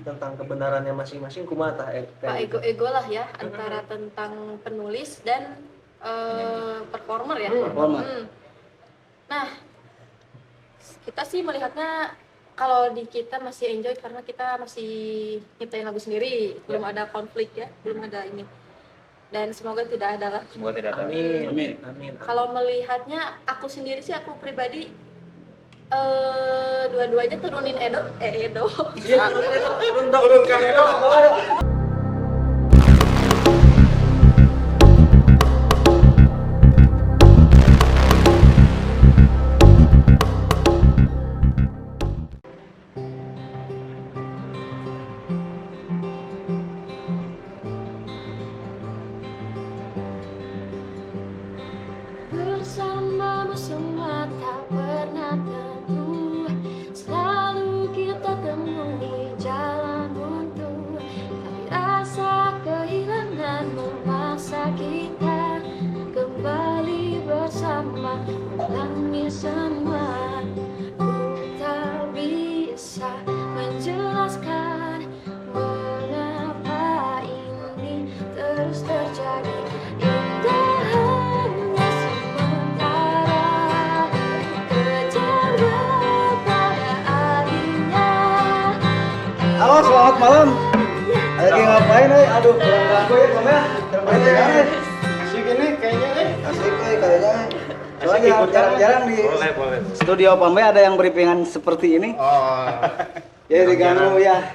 tentang kebenarannya masing-masing kumaha tah Pak ego lah ya antara tentang penulis dan performer ya. Nah, kita sih melihatnya kalau di kita masih enjoy karena kita masih nyiptain lagu sendiri, belum ada konflik ya, belum ada ini. Dan semoga tidak ada lah. Semoga tidak ada. Amin. Kalau melihatnya aku sendiri sih, aku pribadi dua-duanya turunin Edo. Iya, turunkan Edo. Bersamamu semua tak pernah tentu, selalu kita temui jalan buntu, tapi rasa kehilangan memaksa kita kembali bersama, ulangi semua. Ku tak bisa menjelaskan mengapa ini terus terjadi. Halo, selamat malam. Lagi ngapain nih? Aduh, kurang ganggu ya, Mama. Terbaik Asik ini kayaknya Asik kayaknya. Soalnya jarang-jarang di Boleh. studio Pambe ada yang briefingan seperti ini. Oh. Ya diganggu ya.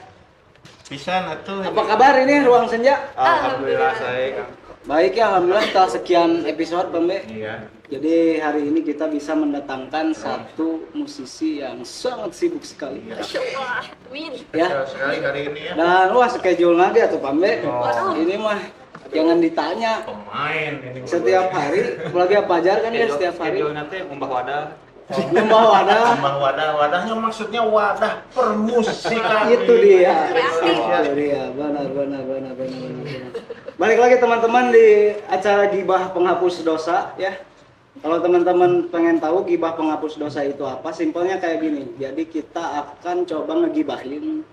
Pisan atuh. Apa kabar ini Ruang Senja? Alhamdulillah saya Kang. Baik ya, alhamdulillah setelah sekian episode Pambe. Iya. Jadi hari ini kita bisa mendatangkan satu musisi yang sangat sibuk sekali. Masya Allah, amin. Ya. Sekali hari ini ya. Dan wah schedule nanti atau Pambe. Oh. Ini mah jangan ditanya. Pemain ini. Setiap hari, apalagi apa ajar kan ya setiap hari. nanti membah wadah. Membawa wadah. Membah wadahnya maksudnya wadah permusikan. Itu dia. Kreatif. Itu dia. Benar. Balik lagi teman-teman di acara Gibah Penghapus Dosa ya. Kalau teman-teman pengen tahu gibah penghapus dosa itu apa, simpelnya kayak gini. Jadi kita akan coba ngegibahin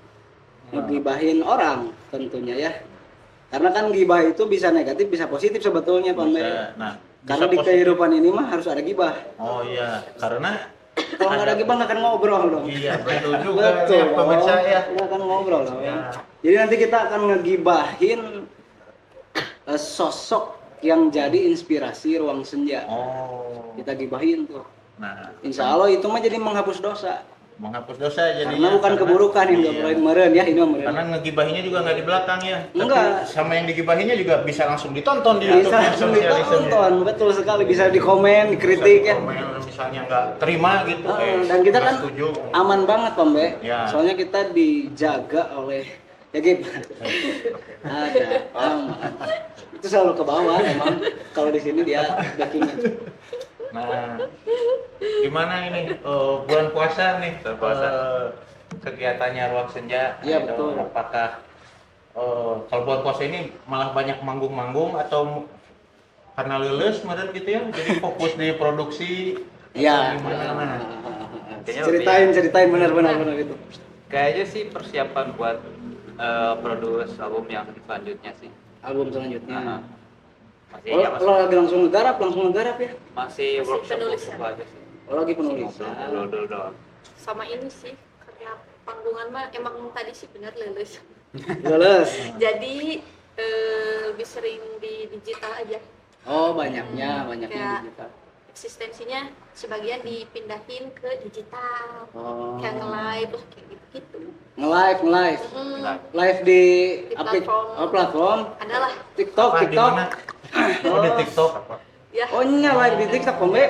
orang tentunya ya. Karena kan gibah itu bisa negatif, bisa positif sebetulnya Pak Mbe. Nah, Karena di kehidupan ini mah harus ada gibah. Oh iya, karena Kalau nggak ada gibah nggak akan ngobrol dong. iya betul juga Betul, ya pemirsa ya. Nggak akan ngobrol loh. Ya. Jadi nanti kita akan ngegibahin sosok yang jadi inspirasi Ruang Senja. Oh. Kita gibahin tuh. Nah, Insya Allah itu mah jadi menghapus dosa. menghapus dosa jadinya. Karena bukan keburukan ini iya. meren ya, ini mah meren. Karena ngegibahinya juga nggak di belakang ya. Enggak. Tapi sama yang digibahinya juga bisa langsung ditonton di Bisa YouTube-nya, langsung sosialisasinya. ditonton, betul sekali. Bisa dikomen, dikritik ya. Misalnya nggak terima gitu. Dan kita nggak kan setuju. aman banget Pembe. Ya. Soalnya kita dijaga oleh ya Gib. Ada aman. Itu selalu ke bawah emang. Kalau di sini dia backingnya. Nah, gimana ini bulan puasa nih? Kegiatannya Ruang Senja. Iya, betul. Apakah kalau bulan puasa ini malah banyak manggung-manggung atau karena lulus kemarin gitu ya? Jadi fokus di produksi. Iya. Gimana? Ceritain benar itu. Kayaknya sih persiapan buat produce album yang selanjutnya sih. Album selanjutnya. Masih Lo lagi langsung ngegarap ya? masih workshop penulisan. aja sih. Lo lagi penulisan. Dulu doang. Sama ini sih, karena panggungan mah emang tadi sih benar lulus. Lulus. Jadi lebih sering di digital aja. Oh, banyaknya Kayak digital. eksistensinya sebagian dipindahin ke digital. Oh. Kayak nge-live lah kayak gitu-gitu. Nge-live. Live di Di platform. platform. Adalah TikTok. Di mana? Oh, di TikTok apa? ya. Oh, live di TikTok, Pembe.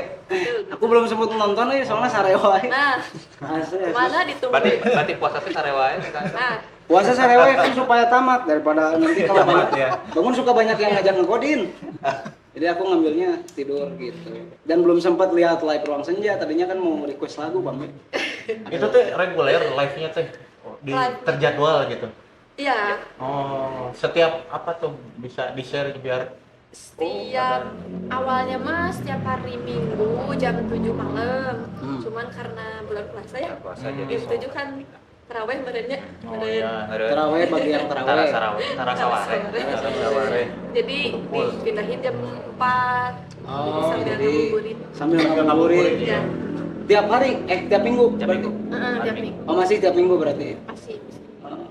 Aku belum sempat nonton nih, soalnya sarewa. Nah, Asli. mana ditunggu. Berarti puasa sih sarewa ya kan? Nah, Puasa sarewa kan supaya tamat daripada nanti kalau Tamat, banyak ya. bangun suka banyak yang ngajak ngegodin. Jadi aku ngambilnya tidur gitu. Dan belum sempat lihat live Ruang Senja, tadinya kan mau request lagu, Bang. Itu tuh reguler live-nya teh Live. terjadwal gitu. iya. Oh, setiap apa tuh bisa di-share biar Setiap awalnya mah setiap hari Minggu jam 7 malam. Cuman karena bulan puasa ya. Puasa jadi Jam 7 kan terawih badannya Oh iya. Terawih bagi yang terawih. Tarasaware. Tarawih. jadi Betul. dipindahin jam 4 Oh, sambil jadi ngabuburit. sambil Sambil ngabuburit. ngabuburit. Ya, Tiap hari, tiap minggu. Tiap berarti? minggu. tiap minggu Oh, masih tiap minggu berarti. masih Oh.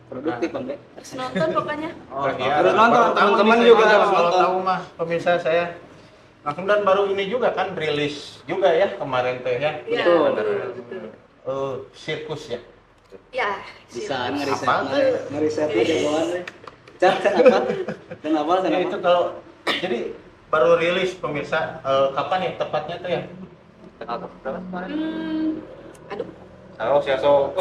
Produktif, Bang. Be. harus nonton pokoknya. Oh iya. Harus nonton, Baru tahu teman-teman nih, juga saya harus kalau nonton. tahu mah pemirsa saya langsung, dan baru ini juga kan rilis juga ya kemarin teh ya. Iya, Betul. betul. Sirkus ya. Ya, Bisa sih. ngeriset. Apa? Ngerisetnya jagoan. Cak, kenapa? Kenapa? Ya, itu kalau jadi baru rilis pemirsa, kapan ya tepatnya tuh ya? Tanggal berapa kemarin? Aduh, Oh, siaso.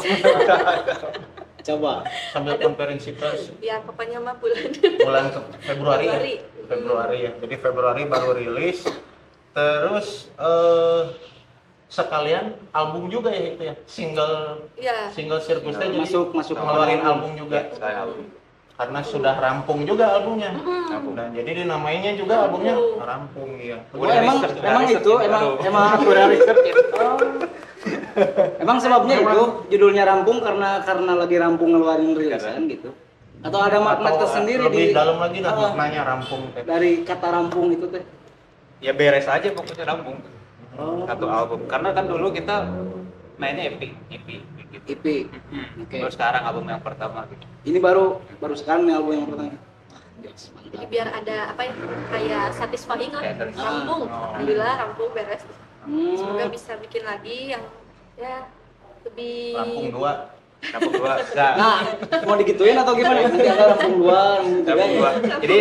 Coba. Sambil konferensi pers ya pokoknya mah bulan bulan Februari ya. Februari. Februari ya. Jadi Februari baru rilis. Terus sekalian album juga ya itu ya. ya. Single sirkusnya jadi Masuk ngeluarin album. album juga. Sekali album. Karena sudah rampung juga albumnya. Dan jadi dinamainya juga albumnya Rampung. rampung ya. Oh, emang itu emang akurat. Emang sebabnya itu judulnya rampung karena lagi rampung ngeluarin rilisan gitu. Atau ada makna Atau tersendiri lebih di dalam lagi lah Ah, maknanya rampung teh. dari kata rampung itu teh. Ya beres aja pokoknya rampung. Oh. Satu album. Karena kan dulu kita mainnya EP gitu. EP. Oke. Terus sekarang album yang pertama gitu. Ini baru sekarang nih album yang pertama. Yes, Jadi mantap. biar ada apa ya, kayak satisfying lah, Kayak rampung. Oh. Alhamdulillah rampung beres. Semoga Hmm. bisa bikin lagi yang ya lebih Rampung 2. Rampung 2. Enggak. Nah, mau digituin atau gimana? Nanti ada rampung 2, rampung 3. Rampung 2. Jadi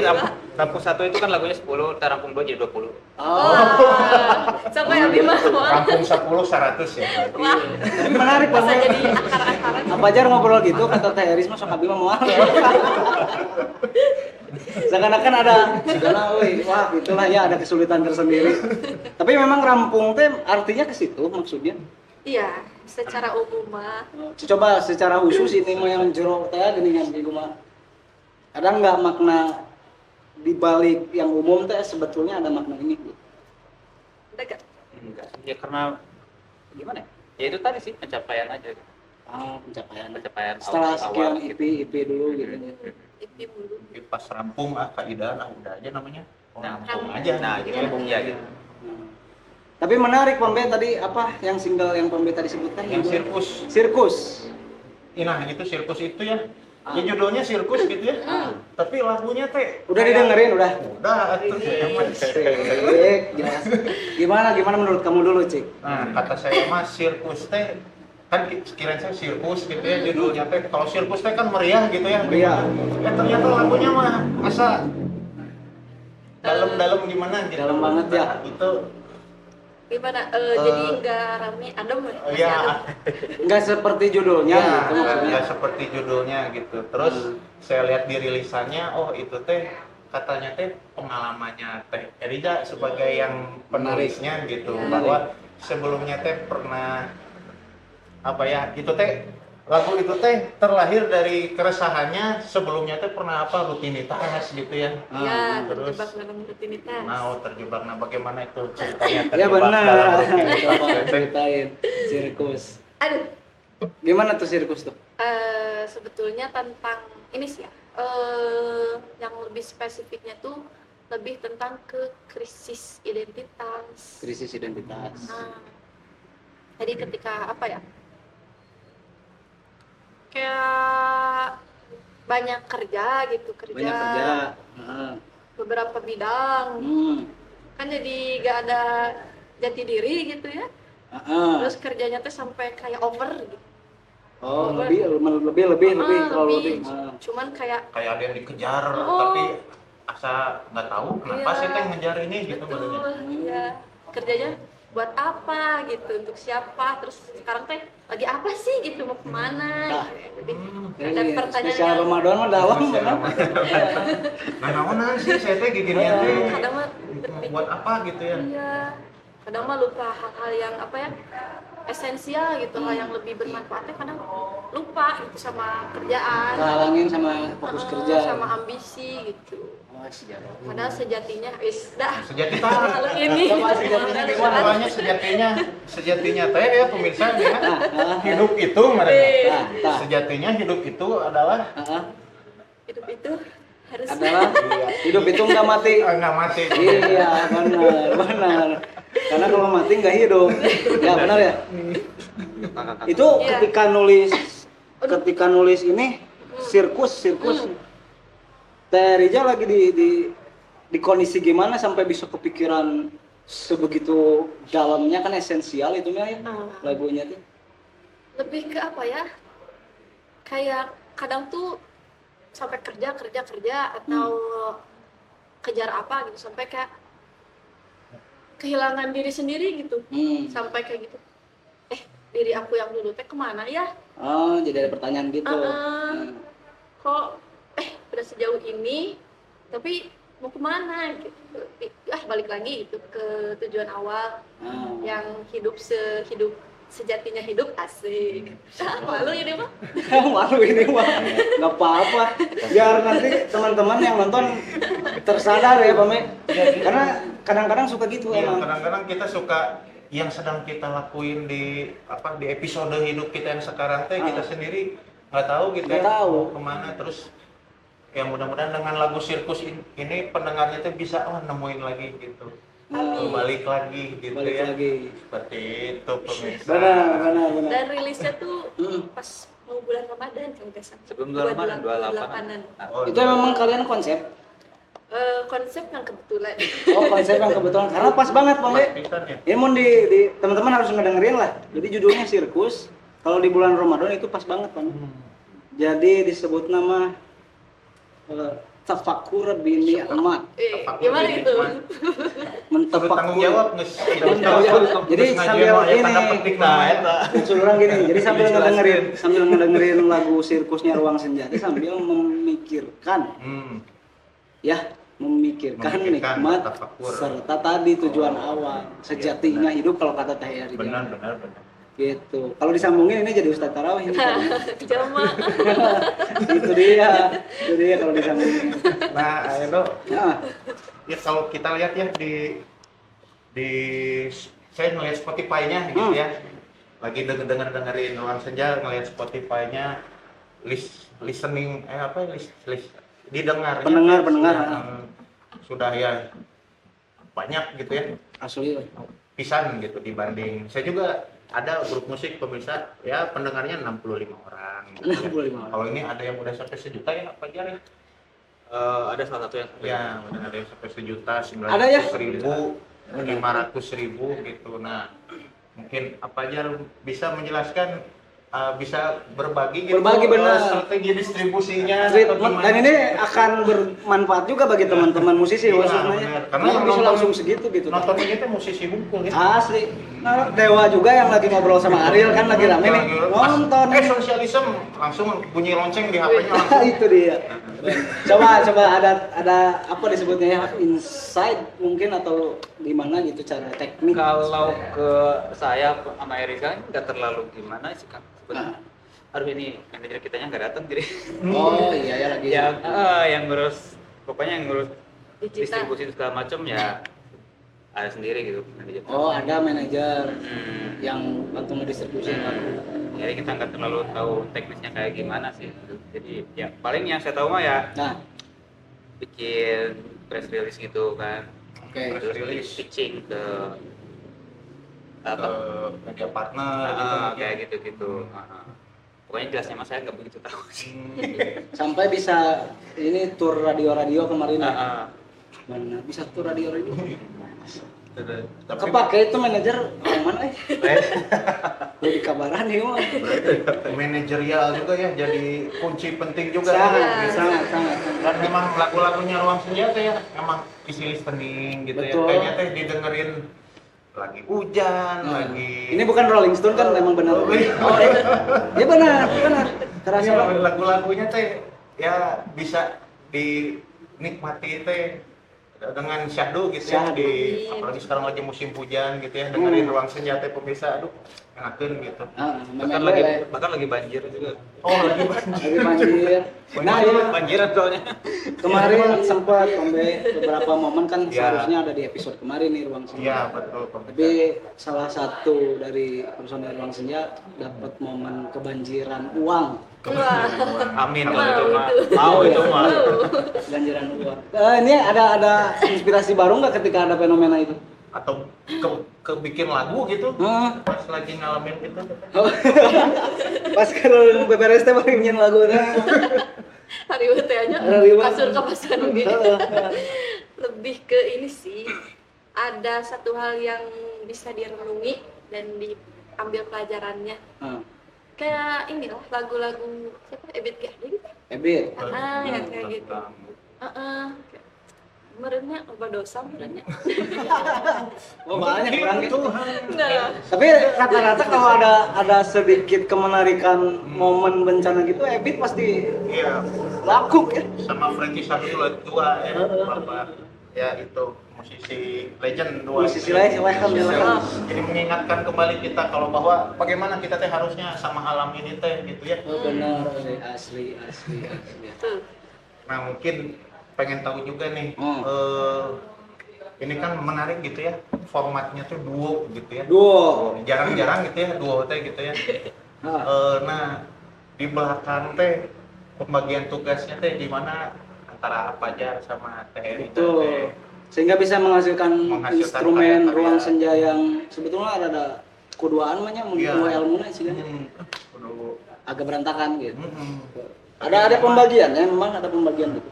rampung 1 itu kan lagunya 10, ntar rampung 2 jadi 20. Oh. Wah, sampai Abi mah wah. Rampung 10 100 ya. Wah, Tapi menarik bisa banget. jadi akar-akaran. Apa aja ngobrol gitu kata Teh Eris mah sok abi mah moal. Seakan-akan ada segala wah itulah ya ada kesulitan tersendiri. Tapi memang rampung teh artinya ke situ maksudnya. Iya, secara umum mah. Coba secara khusus ini mah yang jero teh geuningan di rumah. Ada nggak makna di balik yang umum teh sebetulnya ada makna ini? Ada gak? Enggak. Ya karena gimana ya? Ya itu tadi sih pencapaian aja. Ah, pencapaian. Pencapaian Setelah awal sekian gitu. IP dulu gitu. Itu dulu. Jadi pas rampung kaidah udah aja namanya. Oh, Nah, rampung aja. Nah, gitu ya gitu. Tapi menarik Pembe tadi apa yang single yang Pembe tadi sebutkan? Yang sirkus. Sirkus. Nah, itu sirkus itu ya. Ya judulnya sirkus gitu ya. Tapi lagunya teh Udah kayak- didengerin udah. Udah atuh emang. Cik, jelas. Gimana menurut kamu dulu, Cik? Nah, kata saya mah sirkus teh kan sekiranya saya sirkus gitu ya judulnya teh. Kalau sirkus teh kan meriah gitu ya. Meriah. Ya ternyata lagunya mah asa dalam-dalam gimana gitu. Dalam banget ya. Nah, itu Gimana? Jadi nggak rame, adem ya? Masih ya adem. Enggak seperti judulnya ya, gitu maksudnya. ya seperti judulnya gitu. Terus saya lihat di rilisannya, oh itu teh katanya teh pengalamannya teh Erida sebagai yang penulisnya gitu, Iya. bahwa sebelumnya teh pernah apa ya, itu teh lagu itu teh terlahir dari keresahannya sebelumnya teh pernah apa rutinitas gitu ya. Iya, terus terjebak dalam rutinitas. nah terjebak, nah bagaimana itu ceritanya Ya terjebak benar. dalam rutinitas Coba teh? ceritain sirkus. Aduh, Gimana tuh sirkus tuh? sebetulnya tentang ini sih ya. Yang lebih spesifiknya tuh lebih tentang ke krisis identitas. Krisis identitas. Nah, jadi ketika apa ya? Kayak banyak kerja gitu, Banyak kerja. Heeh. beberapa bidang. Kan jadi gak ada jati diri gitu ya. Heeh. Terus kerjanya tuh sampai kayak over gitu. Oh, lebih terlalu lebih. Cuman kayak Kayak ada yang dikejar Oh. tapi asa nggak tahu kenapa Iya. sih teh ngejar ini gitu badannya. betul ya, kerjanya buat apa gitu, untuk siapa, terus sekarang teh lagi apa sih gitu, mau kemana Ah. gitu. Jadi Ini ada spesial pertanyaan Ramadan mah dalam. Nah, naonan sih saya teh gini-gini teh kadang mah mau buat apa gitu ya. iya, kadang mah lupa hal-hal yang apa ya, esensial gitu, hal yang lebih bermanfaatnya kadang lupa gitu sama kerjaan, Kehalangin sama fokus kerja. sama ambisi gitu. Oh, sejarah. Padahal sejatinya dah Sejati kalau ini Coba sejatinya gimana? Namanya sejatinya teh ya pemirsa ya. Nah, Hidup itu mereka. nah. Sejatinya hidup itu adalah hidup itu harus adalah hidup itu nggak mati. nggak mati. Iya, benar. Karena kalau mati nggak hidup. Ya benar ya. Itu Iya. ketika nulis ini sirkus. Teh Rija lagi di kondisi gimana sampai bisa kepikiran sebegitu dalamnya, kan esensial itu ya lagunya tuh. lebih ke apa ya? Kayak kadang tuh sampai kerja atau kejar apa gitu sampai kayak kehilangan diri sendiri gitu. Sampai kayak gitu. Diri aku yang dulu teh kemana ya? Oh, jadi ada pertanyaan gitu. Kok udah sejauh ini tapi mau kemana gitu. Balik lagi gitu ke tujuan awal yang hidup sejatinya hidup asik. Malu ini mah. Malu ini mah nggak apa-apa, biar nanti teman-teman yang nonton tersadar ya Pak Me. Karena kadang-kadang suka gitu Iya, emang. kadang-kadang kita suka yang sedang kita lakuin di episode hidup kita yang sekarang teh kita sendiri nggak tahu gitu Nggak ya tahu. mau kemana. Terus ya mudah-mudahan dengan lagu sirkus ini pendengarnya tuh bisa nemuin lagi gitu. Balik lagi gitu Balik ya. lagi. Seperti itu pemirsa. Benar. Dan rilisnya tuh pas mau bulan Ramadan kan guys. Sebelum bulan Ramadan, 28-an. Oh, Itu memang kalian konsep. Konsep yang kebetulan. Oh, konsep yang kebetulan karena pas banget Pak Me. pisan ya. Ini mau di teman-teman harus ngedengerin lah. Jadi judulnya sirkus. Kalau di bulan Ramadan itu pas banget Pak Me. Jadi disebut nama tafakur bini amat. Gimana itu? Bertanggung jawab nges. Jadi sambil ini, jadi sambil ngedengerin lagu sirkusnya Ruang Senja, sambil memikirkan, memikirkan nikmat tafakur. serta tadi tujuan awal, sejatinya hidup kalau kata Teh Rija. Benar. Gitu. Kalau disambungin ini jadi Ustadz Tarawih ini. Jama. Itu dia kalau disambungin. Nah, Edo, Nah, ya kalau kita lihat ya di saya ngeliat Spotify-nya gitu ya. Lagi dengerin Ruang Senja, ngeliat Spotify-nya listening list didengarnya pendengar. Sudah ya banyak gitu ya. Asli. Pisan gitu dibanding saya juga ada grup musik pemirsa ya pendengarnya 65 orang gitu ya. 65 orang. Kalau ini ada yang udah sampai sejuta ya apa aja ya? Ada salah satu yang Ya, ada yang sampai sejuta, Ada ya? 900.000, 500.000 gitu. Nah, mungkin apa aja bisa menjelaskan, bisa berbagi gitu. Berbagi, benar. Strategi distribusinya. Dan ini akan bermanfaat juga bagi teman-teman musisi Iya, maksudnya. benar. Karena Karena yang bisa nonton- langsung segitu gitu. Nonton ini tuh musisi hunkul ya. Asli. Nah, Dewa juga yang lagi ngobrol sama Ariel kan lagi rame nih. Nonton. Sosialisme langsung bunyi lonceng di HP-nya langsung. Itu dia. Coba ada apa disebutnya ya? Insight mungkin atau gimana gitu cara teknik. Kalau ke saya sama Erika nggak terlalu gimana sih kan sebenarnya. Aduh ini manajer kitanya nggak datang jadi Oh iya ya lagi. yang ngurus pokoknya yang ngurus Digital. distribusi segala macam ya ada sendiri gitu manajer. Oh, ada manajer Hmm. yang bantu ngedistribusi lagu. Jadi kita nggak terlalu tahu teknisnya kayak gimana sih. Jadi ya paling yang saya tahu mah ya Nah, bikin press release gitu kan. oke. Terus pitching ke apa? Media partner gitu. Kayak gitu-gitu. Pokoknya jelasnya mas saya nggak begitu tahu sih. Sampai bisa ini tur radio-radio kemarin. Ya? Ah. Mana bisa tur radio-radio? Tapi Kepake itu manajer yang mana Udah dikabaran nih mah. manajerial juga ya jadi kunci penting juga Sangat. dan memang lagu-lagunya Ruang Senja tuh ya emang isi listening gitu Betul. ya kayaknya teh didengerin lagi hujan lagi Ini bukan Rolling Stone kan memang benar. Oh, iya. Oh, iya benar. Terasa Iya, banget. lagu-lagunya teh ya bisa dinikmati teh dengan syahdu gitu ya Syahdu. apalagi sekarang lagi musim hujan gitu ya dengerin Ruang Senja teh pemirsa aduh enakeun gitu. bahkan lagi banjir juga. Oh, lagi lagi banjir. Nah, ya, Banjiran soalnya. kemarin sempat Kombe beberapa momen kan Ya. seharusnya ada di episode kemarin nih Ruang Senja. Iya, betul. Tapi salah satu dari personel Ruang Senja dapat momen kebanjiran uang. Wah. Amin Mau kalau itu mah. itu. Mau itu mah. Kebanjiran uang. Ini ada inspirasi baru nggak ketika ada fenomena itu? Atau kebikin lagu gitu Hah? pas lagi ngalamin gitu. Pas kalau beberes teh paling nyen laguna. Hari teh aja Hari teh. kasur kapasan gitu. Lebih ke ini sih, ada satu hal yang bisa direnungi dan diambil pelajarannya. Kayak ini lah lagu-lagu siapa Ebit G gitu. Ebit. Yang kayak gitu. Merenya apa dosa merenya. Oh, banyak kurang gitu. Nah, Tapi rata-rata kalau ada sedikit kemenarikan momen bencana gitu, Ebit pasti Iya, laku ya. sama Frankie Sadul tua ya, Bapak ya itu musisi legend dua. Musisi legend, legend. Jadi mengingatkan kembali kita kalau bahwa bagaimana kita teh harusnya sama alam ini teh gitu ya. Oh, benar, asli. tuh. Nah mungkin pengen tahu juga nih, Hmm. ini kan menarik gitu ya, formatnya tuh duo gitu ya. Duo. Jarang-jarang gitu ya duo teh gitu ya. Nah di belakang teh pembagian tugasnya teh di mana antara Fajar sama Teh Erika Itu teh. sehingga bisa menghasilkan instrumen karya-karya. ruang senja yang sebetulnya ada keduaan banyak Iya. dua ilmu sih kan. Kudu- Agak berantakan gitu. Mm-mm. Ada pembagian ya, memang ada pembagian gitu.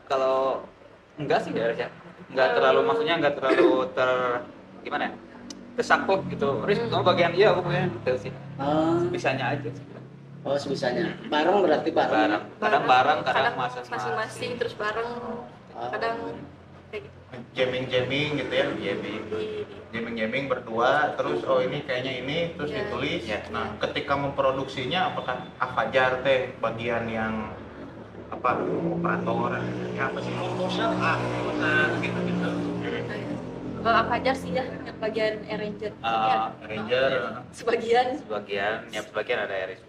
Kalau enggak sih harusnya enggak terlalu, maksudnya enggak terlalu gimana ya, tersaklek gitu. Riz, kamu bagian iya, aku bagian itu sih. Bisanya aja sih. Oh, sebisanya. Bareng berarti bareng. Kadang bareng, kadang masing-masing terus bareng. Kadang kayak gitu. Jamming gitu ya, jamming berdua, terus oh ini kayaknya ini terus Iya. ditulis. Iya. Nah ketika memproduksinya apakah Fajar teh bagian yang apa operator ya apa sih gitu Kalau Fajar sih ya yang bagian arranger. arranger. Sebagian ada Eris.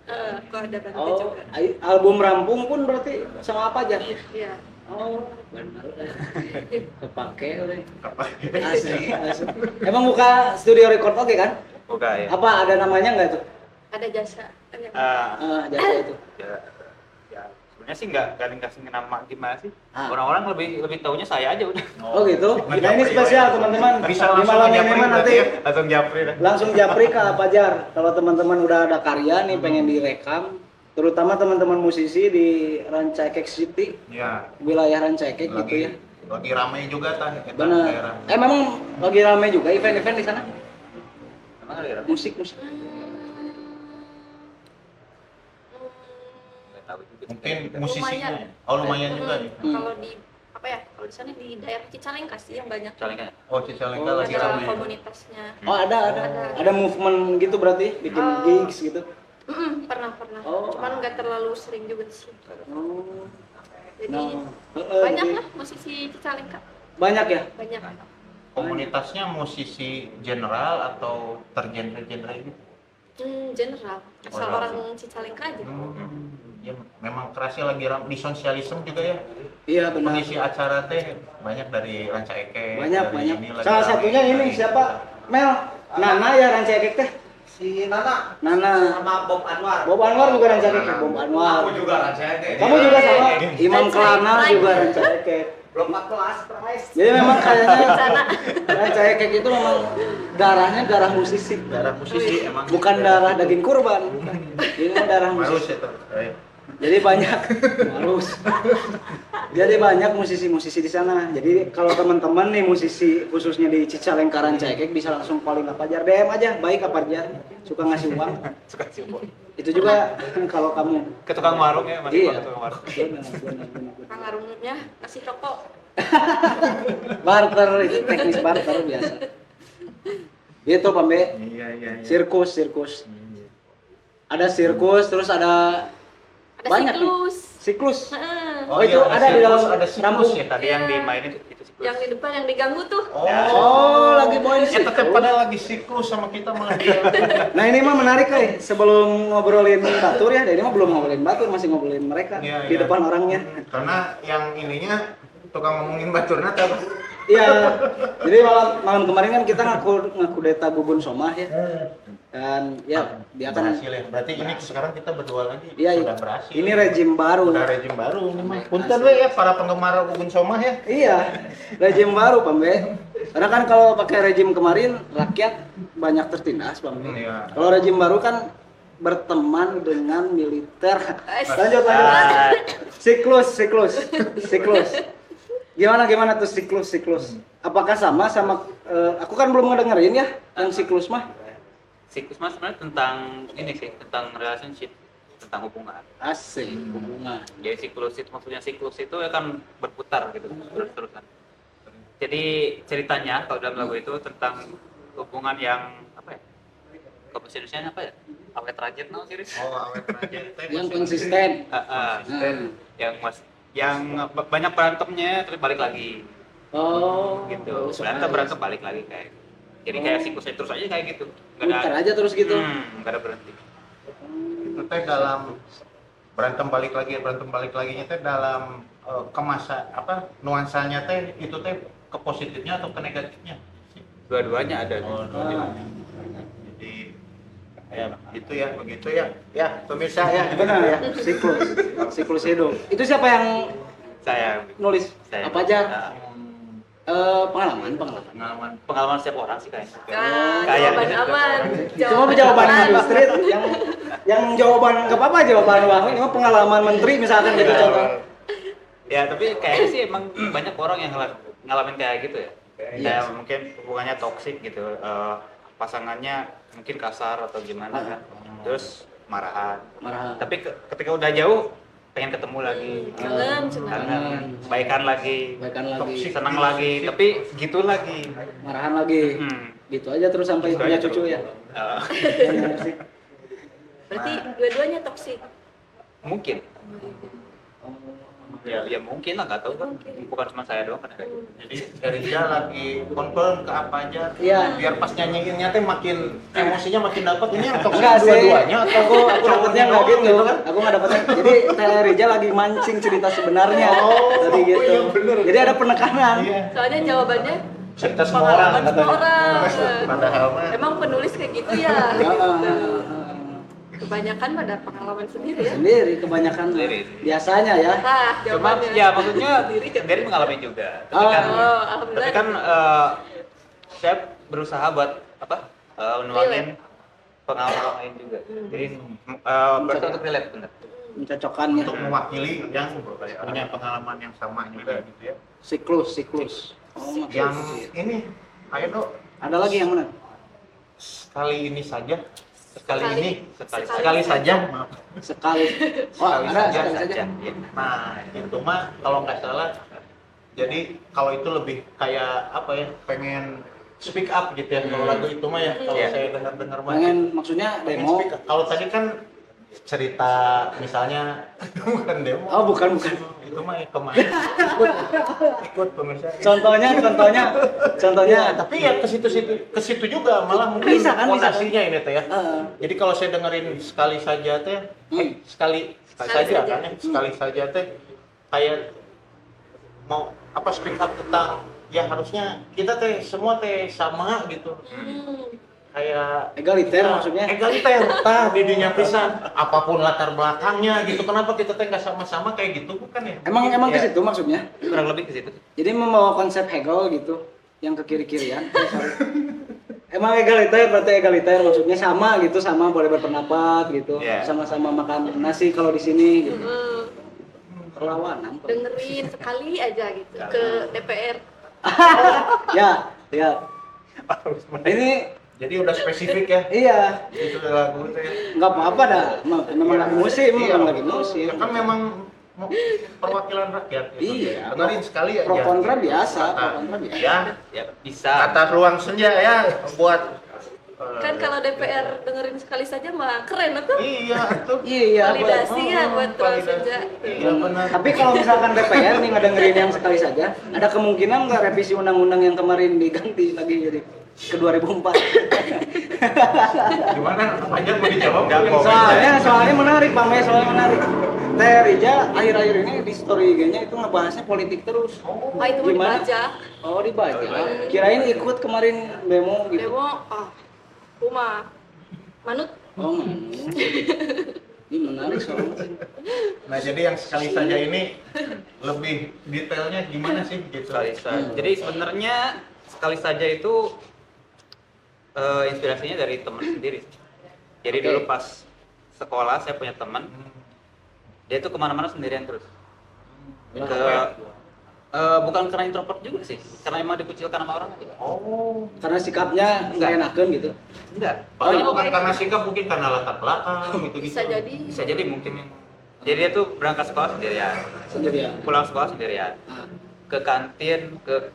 kok ada bantu Oh, juga. album rampung pun berarti sama apa aja? Iya. Oh, benar. Kepake oleh. Apa? Asli. Emang buka studio record oke kan? Buka ya. Apa ada namanya nggak tuh? Ada jasa. Jasa itu. Ya, sebenarnya sih nggak dikasih nama gimana sih. Ah. Orang-orang lebih taunya saya aja udah. Oh gitu. Nah ini Ngejapri, spesial ya. teman-teman. Bisa Di langsung malam ngejapri ini berarti nanti ya. Langsung japri dah. langsung japri ke Fajar. Kalau teman-teman udah ada karya nih pengen direkam, terutama teman-teman musisi di Rancaikek City, Ya. wilayah Rancaikek gitu ya. Lagi ramai juga tah eta Benar. daerah. Memang lagi ramai juga event-event di sana. Emang ada Musik. nggak tahu juga. Mungkin musisinya. Lumayan. Oh lumayan juga nih. Kalau di apa ya? Kalau di sana di daerah Cicalengka sih yang banyak. Soalnya Oh Cicalengka Oh, lagi Ada ramai. komunitasnya. Oh ada movement gitu berarti bikin gigs gitu. Pernah. Oh. Cuman nggak terlalu sering juga sih. Oh. Jadi Nah, banyak jadi- lah musisi Cicalengka. Banyak ya? Banyak. Komunitasnya musisi general atau tergenre-genre gitu? General. Asal Oh, orang Cicalengka aja. Ya, memang kerasnya lagi di sosialisme juga ya. Iya benar. Pengisi acara teh banyak dari Rancaikek. Banyak. dari ini lagi Salah rame, satunya ini dari- siapa? Mel, Nana ya Rancaikek teh. Si Nana Nana. sama Bob Anwar. Bob Anwar juga Rancaikek, Bob Anwar. Aku juga Rancaikek. Kamu juga sama Imam Rancaikek. Kelana juga Rancaikek. Belum 14 guys. Jadi memang kayaknya Sana. Rancaikek itu memang darahnya darah musisi. Darah musisi emang. Bukan darah daging kurban. Ini mah darah Marus musisi. itu. Jadi banyak harus. Jadi banyak musisi-musisi di sana. Jadi kalau teman-teman nih musisi khususnya di Cicalengka Rancaikek bisa langsung calling ke Fajar, DM aja, baik apa Fajar, suka ngasih uang. suka sih Bu. Itu juga kalau kamu Ke tukang warung ya, masih Iya. ke tukang warung. benar. Kang Arungnya kasih rokok. Barter itu teknis barter biasa. Gitu Pambe. Iya. Sirkus. Ada sirkus, terus ada Ada banyak nih. siklus. Siklus. Heeh. Oh, itu ada di dalam ada siklus rambut. ya tadi. Tadi yang dimainin itu siklus. Yang di depan yang diganggu tuh. Oh, lagi main Ya tetap siklus. pada lagi siklus sama kita malah dia. Nah ini mah menarik sebelum ngobrolin batur ya, ini mah belum ngobrolin batur, masih ngobrolin mereka Iya, di iya. depan orangnya. Karena yang ininya tukang ngomongin baturna tuh. Iya, jadi malam kemarin kan kita ngakudeta Bubun Somah ya, dan ya dia kan Berhasil ya. Berarti ini sekarang kita berdua lagi iya, sudah berhasil. ini rejim baru. Udah rejim baru ini mah. Punten we ya para penggemar Bubun Somah ya. Iya, rejim baru Pambe. Karena kan kalau pakai rejim kemarin rakyat banyak tertindas Pambe. Iya. Kalau rejim baru kan berteman dengan militer. Lanjut. Siklus. Gimana tuh siklus? Apakah sama aku kan belum ngedengerin ya yang siklus mah. Siklus mas sebenarnya tentang ini sih, tentang relationship, tentang hubungan. Asik, hubungan. Jadi maksudnya siklus itu akan berputar gitu, terus-terusan. Jadi ceritanya kalau dalam lagu itu tentang hubungan yang apa ya? Kalau bahasa Indonesianya apa ya? Awet rajin no series. Oh, awet aja. Yang konsisten. Yang banyak berantemnya terus balik lagi Oh, gitu. Berantem balik lagi kayak. Jadi kayak siklusnya terus aja kayak gitu. Putar aja terus gitu. Nggak ada berhenti. Itu teh dalam berantem balik laginya teh dalam kemasa apa nuansanya teh itu teh ke positifnya atau ke negatifnya? Dua-duanya ada. Dua-duanya. Jadi ya itu ya begitu ya. Ya, pemirsa ya. Benar ya, siklus hidup. Itu siapa yang Saya nulis? Saya. Apa aja? Nah, Pengalaman. pengalaman setiap orang sih kayaknya. Jawaban aman. Cuma jawaban industri yang jawaban nggak apa-apa jawaban wah ini mah pengalaman menteri misalkan gitu contoh. Ya tapi kayaknya sih emang banyak orang yang ngalamin kayak gitu ya. Kayak mungkin hubungannya toksik gitu, pasangannya mungkin kasar atau gimana kan, terus marahan. Tapi ketika udah jauh pengen ketemu lagi, Kangen. baikan lagi, senang lagi, tapi gitu lagi. Marahan lagi. Gitu aja terus sampai Gitu punya aja cucu terus. ya. Berarti dua-duanya toksik. Mungkin. Ya mungkin lah, nggak tahu kan. Bukan cuma saya doang kan. Jadi Rizal lagi confirm ke apa aja. Iya. Biar pas nyanyiinnya teh makin emosinya makin dapat. Ini yang toksik Enggak sih. dua-duanya atau Aku dapetnya nggak gitu. Aku nggak dapetnya. Jadi Teh Rija lagi mancing cerita sebenarnya. Tadi gitu. iya bener. Jadi ada penekanan. Iya. Soalnya jawabannya Cerita semua orang pengalaman semua orang. Padahal mah Emang penulis kayak gitu ya. Kebanyakan pada pengalaman sendiri ya. Sendiri kebanyakan Sendiri. biasanya ya. Nah, Cuma jawabannya. ya maksudnya dari mengalami juga. Tapi kan, Oh, alhamdulillah. tapi kan saya berusaha buat apa? Nuangin pengalaman lain juga. Jadi berarti untuk relate benar. Mencocokkannya. untuk mewakili yang punya pengalaman yang sama juga gitu ya. Siklus. Oh, Yang maksudnya. ini, ayo Dok, Ada lagi yang mana? sekali ini saja. Sekali Sekali saja, maaf. Sekali. Oh, Sekali ada saja. sekali saja. Ya. Nah, itu mah kalau nggak salah, jadi kalau itu lebih kayak apa ya, pengen speak up gitu ya. Kalau lagu itu mah ya, kalau Iya. saya dengar-dengar mah Pengen maksudnya pengen demo. speak up. Kalau tadi kan cerita misalnya bukan demo. Oh, bukan. Itu mah kemana? Ikut pemirsa. Contohnya. Ya, tapi ya ke situ juga malah mungkin Bisa kan, bisa kan. fondasinya ini teh ya. Heeh. Jadi kalau saya dengerin sekali saja teh, sekali saja saja. kan ya, sekali saja teh kayak mau apa speak up tentang ya harusnya kita teh semua teh sama gitu. Kayak Egaliter ya, maksudnya. egaliter tah di dunia pisan apapun latar belakangnya gitu. Kenapa kita teh nggak sama-sama kayak gitu bukan ya? Emang ke Ya. situ maksudnya. Kurang lebih ke situ. Jadi membawa konsep Hegel gitu, yang ke kiri-kirian. Emang egaliter berarti egaliter maksudnya sama gitu, sama boleh berpendapat gitu, Iya. sama-sama makan nasi kalau di sini gitu. Perlawanan. Pak. Dengerin sekali aja gitu ke DPR. Ya. Ini Jadi udah spesifik ya. iya, Itu lagu teh. nggak apa-apa dah. Memang lagi musim, Iya, memang lagi musim. ya kan memang perwakilan rakyat gitu. Iya. Dengerin sekali aja. Pro kontra biasa, Kata- pro kontra biasa. Ya, Ya bisa. kata ruang senja ya buat Kan kalau DPR dengerin sekali saja mah keren tuh. Iya tuh. Iya, Validasi ya buat Ruang validasi. Senja. Iya benar. Tapi kalau misalkan DPR nih ngedengerin yang sekali saja, ada kemungkinan nggak revisi undang-undang yang kemarin diganti lagi jadi ke 2004? Gimana aja mau dijawab? Soalnya menarik Bang Mei, soalnya menarik. Teh Rija akhir-akhir ini di story IG-nya itu ngebahasnya politik terus. Oh, itu mau dibaca. Oh, dibaca. Kirain ikut kemarin demo gitu. Demo, Uma, manut. Oh, ini menarik soalnya. Nah, jadi yang sekali saja ini lebih detailnya gimana sih gitu? Sekali saja. Jadi sebenarnya sekali saja itu inspirasinya dari teman sendiri. Jadi Oke. dulu pas sekolah saya punya teman, dia tuh kemana-mana sendirian terus. Bukan karena introvert juga sih, karena emang dikucilkan sama orang aja. Oh, Karena sikapnya nggak enakan gitu. Enggak. paling Oh, bukan iya. karena sikap, mungkin karena latar belakang gitu-gitu. Bisa jadi. Bisa jadi mungkin. Jadi dia tuh berangkat sekolah sendirian, Sendirian. pulang sekolah sendirian, Ah. ke kantin, ke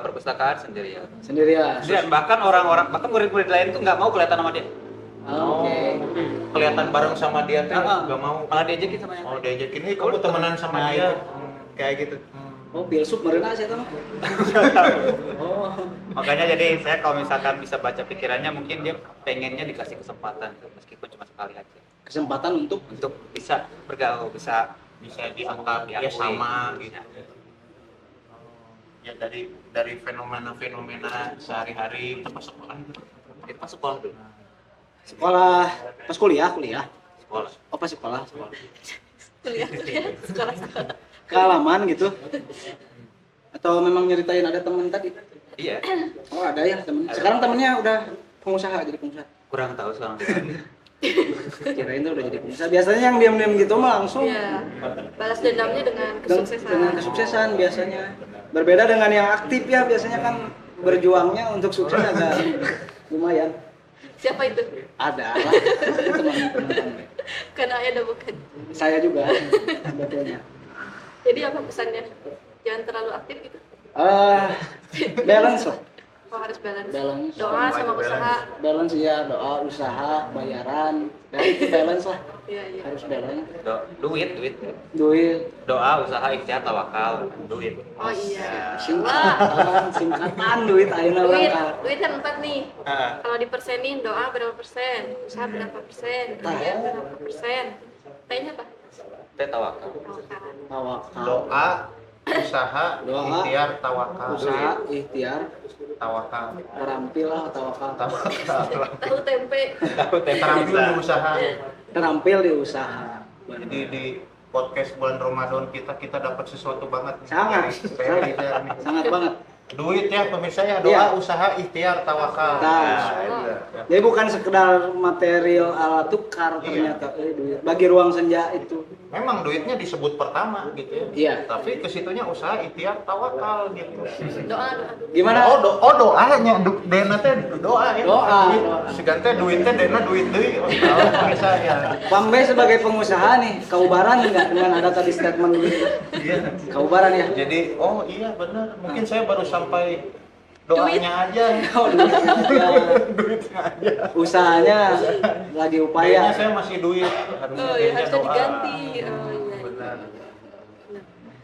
perpustakaan sendirian. Sendirian. Sendirian. Bahkan bahkan murid-murid lain tuh nggak mau kelihatan sama dia. Oke. Kelihatan bareng sama dia teh Ah, nggak mau. malah diajakin sama yang Oh, lain. diajakin, "Hey, kamu temenan sama Nah, dia." itu. Kayak gitu. Oh, filsuf merenah sih mah. Oh. Makanya jadi saya kalau misalkan bisa baca pikirannya, mungkin dia pengennya dikasih kesempatan meskipun cuma sekali aja Kesempatan untuk untuk bisa bergaul, bisa Bisa dianggap ya sama gitu. Ya dari fenomena-fenomena sehari-hari pas sekolah gitu. itu pas sekolah dulu. sekolah pas kuliah. Sekolah. Oh, pas sekolah. Kuliah, sekolah. Kealaman gitu. Atau memang nyeritain ada teman tadi? Iya. Oh, ada ya teman. Sekarang temennya udah pengusaha, jadi pengusaha. Kurang tahu sekarang. Kirain tuh udah jadi pengusaha. Biasanya yang diam-diam gitu mah langsung Iya. Balas dendamnya dengan kesuksesan. dengan kesuksesan biasanya. Berbeda dengan yang aktif ya, biasanya kan berjuangnya untuk sukses agak lumayan. Siapa itu? Ada lah teman-teman. Karena ayah udah bukan. Saya juga sebetulnya. Jadi apa pesannya? Jangan terlalu aktif gitu. Balance lah. Oh, harus balance. Balance. Doa sama usaha. Balance ya, doa, usaha, bayaran. Dan itu balance lah. Iya, iya. Harus balance. Duit. Duit, Doa, usaha, ikhtiar, tawakal, duit. Oh iya. singkatan duit ayeuna urang Duit, ka. duit kan 4 nih. Ah. Kalau dipersenin doa berapa persen, usaha berapa persen, ikhtiar berapa persen. T-nya apa? Teh tawakal. Tawakan. Tawakal. Doa, usaha, Doa, ikhtiar, tawakal. Usaha, ikhtiar, Tawakal. terampil lah tawakal. Tawakal. Tahu tempe. Terampil di usaha. Terampil di usaha. Jadi di podcast bulan Ramadan kita dapat sesuatu banget nih. Sangat. Dari Rija nih. Sangat banget. Duit ya pemirsa ya, doa, Iya. usaha, ikhtiar, tawakal. Nah, iya. Jadi bukan sekedar material alat tukar ternyata duit. Bagi ruang senja itu. Memang duitnya disebut pertama gitu ya. Iya. Tapi kesitunya usaha, ikhtiar, tawakal gitu. Doa. Gimana? Doanya, dena teh doa ya. Doa. Segan teh duit teh dena duit deui. Oh, pemirsa ya. Pambe sebagai pengusaha nih, kaubaran nggak dengan ada tadi statement gitu? Iya. Kaubaran ya? Jadi, oh iya benar. Mungkin saya baru sampai doanya aja. Oh, duitnya. Duitnya aja. Usahanya lagi upaya. Kayaknya saya masih duit. Oh iya, harusnya doa. diganti. Oh iya. Benar.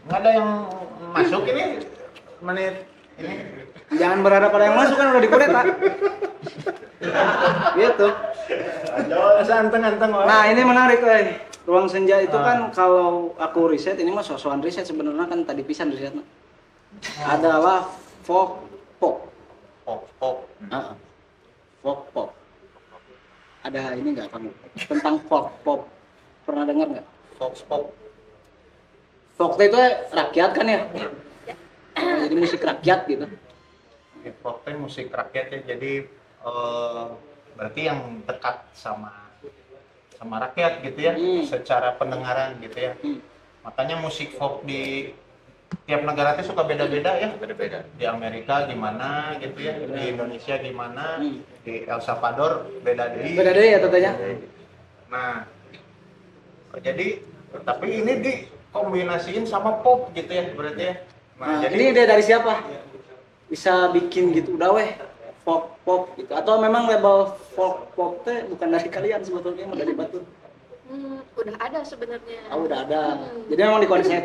Nggak ada yang masuk ini menit ini. Jangan berharap pada yang masuk kan udah dikudeta. Gitu. Anteng-anteng. Nah, ini menarik, Ruang senja itu kan kalau aku riset, ini mah sosokan riset sebenarnya kan tadi pisan risetnya. Adalah folk pop. Pop. Folk pop. Ada ini nggak kamu tentang folk pop? Pernah dengar nggak? Pop. Folk itu rakyat kan ya? Jadi musik rakyat gitu. Pop teh musik rakyat ya. Jadi berarti yang dekat sama rakyat gitu ya, secara pendengaran gitu ya. Makanya musik folk di tiap negara itu suka beda-beda ya. Beda-beda. Di Amerika gimana gitu ya, di Indonesia gimana, di El Salvador beda deh. Beda deh ya tetenya. Nah, jadi tapi ini dikombinasiin sama pop gitu ya berarti ya. Nah, jadi ide dari siapa? Bisa bikin gitu udah weh. folk pop gitu atau memang label folk pop teh bukan dari kalian sebetulnya emang dari Batur? Udah ada sebenarnya. Oh, udah ada. Jadi memang di konsep.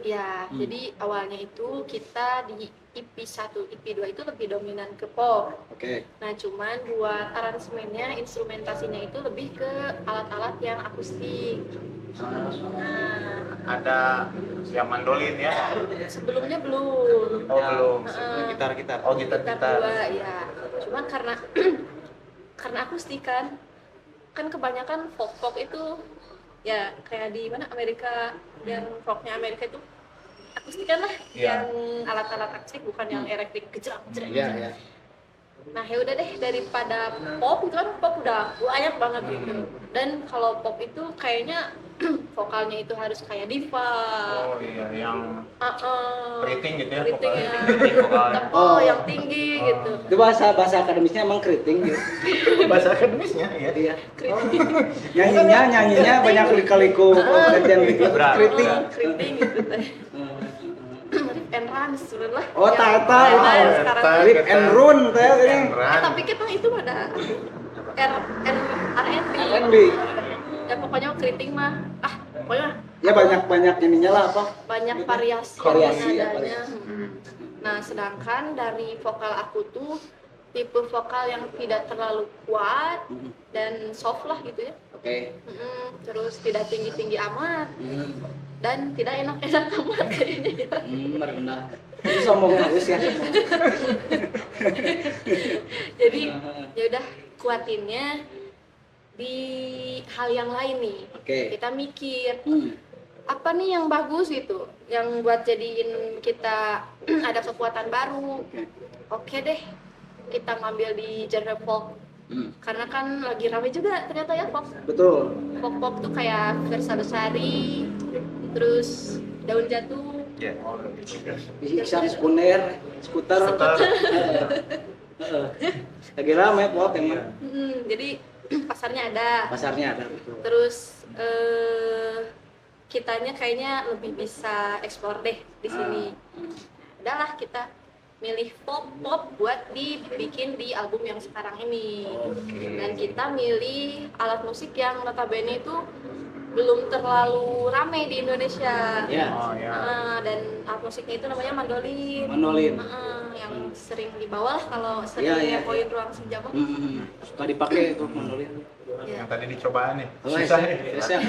Ya, jadi awalnya itu kita di EP 1, EP 2 itu lebih dominan ke pop. Oke. Nah, cuman buat aransemennya, instrumentasinya itu lebih ke alat-alat yang akustik. Nah, Ada yang mandolin ya? sebelumnya belum. Oh belum. Gitar-gitar. Oh Gitar gitar-gitar. 2, ya. Cuman karena karena akustik kan kebanyakan folk itu ya kayak di mana Amerika, yang rocknya Amerika itu akustikan lah, Iya. yang alat-alat akustik bukan yang elektrik gejreng. Iya, iya. Nah ya udah deh, daripada pop itu kan pop udah banyak banget gitu, dan kalau pop itu kayaknya vokalnya itu harus kayak diva, Oh iya, yang keriting gitu ya keriting vokalnya. ya, Keriting vokalnya. tempo yang tinggi gitu. Itu bahasa akademisnya emang keriting gitu. Bahasa akademisnya ya. Iya. Keriting. Nyanyinya banyak kali-kaliku pengertian gitu. Berat. Keriting. Keriting gitu teh. Rip and run sebenarnya. Oh, Yang tata. viral Oh, sekarang. tata. Rip and run teh ini. Tapi kita itu ada R&B. R&B. Ya pokoknya keriting mah pokoknya Ya banyak ininya lah apa? banyak variasi Variasi, ya, nadanya. Nah, sedangkan dari vokal aku tuh tipe vokal yang tidak terlalu kuat dan soft lah gitu ya. Oke. Terus tidak tinggi-tinggi amat dan tidak enak-enak amat kayaknya ya. Merendah. Itu sombong terus ya. Jadi ya udah kuatinnya di hal yang lain nih. Oke. Kita mikir apa nih yang bagus gitu, yang buat jadiin kita ada kekuatan baru. Oke deh, kita ngambil di genre folk. Karena kan lagi rame juga ternyata ya folk. Betul. Folk tuh kayak Versa Besari, terus Daun Jatuh. Iya. Iksan skuter. Heeh. Lagi rame pop emang. Jadi pasarnya ada. Pasarnya ada betul. Terus kitanya kayaknya lebih bisa explore deh di sini. Udahlah kita milih pop buat dibikin di album yang sekarang ini. Dan kita milih alat musik yang notabene itu belum terlalu rame di Indonesia. Ya. Oh ya. Dan alat musiknya itu namanya mandolin. Mandolin. Yang sering dibawa lah kalau sering Iya. ngepoin ruang senja mah. Suka dipakai itu mandolin. Iya. Yang tadi dicobaan nih. Oh, Susah iya. nih. Susah.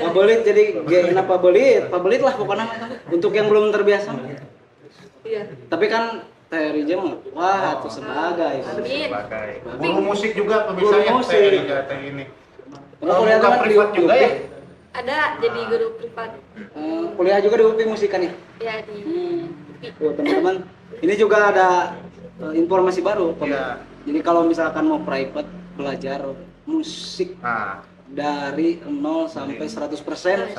Pabelit jadi gena pabelit lah pokoknya untuk yang belum terbiasa. Iya. Tapi kan Teh Rija mah wah atuh sebagai. Amin. Sebagai guru musik juga tuh bisa Guru ya musik. Teh Rija teh ini. Oh, kuliah Bukan kan privat di juga UPI. ya? Ada jadi guru privat Kuliah juga di UPI musik kan ya? ya di Tuh teman-teman, ini juga ada informasi baru. Iya. Jadi kalau misalkan mau private belajar musik Nah, dari 0 sampai 100%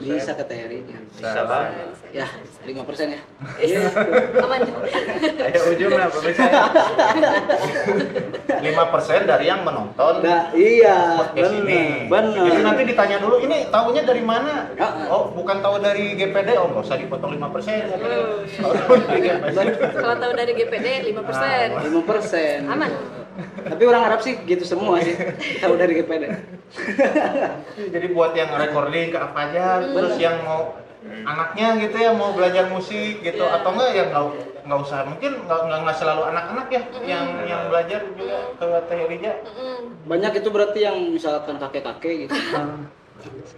bisa ke Teh Rija. Bisa banget. Ya, 5% ya. Iya. Aman. ayo ujung lah pemirsa. 5% dari yang menonton Nah, iya, podcast ini. bener. Jadi nanti ditanya dulu, ini tahunya dari mana? Ya. Oh, bukan tahu dari GPD, oh nggak usah dipotong 5%. Tahu dari GPD. Kalau tahu dari GPD 5%. 5%. Aman. Tapi orang Arab sih gitu semua sih. Tahu dari GPD. Jadi buat yang recording ke apa aja, terus yang mau anaknya gitu ya mau belajar musik gitu Iya. atau enggak ya nggak usah, mungkin nggak selalu anak-anak ya yang belajar juga ke Teh Rija. Banyak itu berarti yang misalkan kakek-kakek gitu.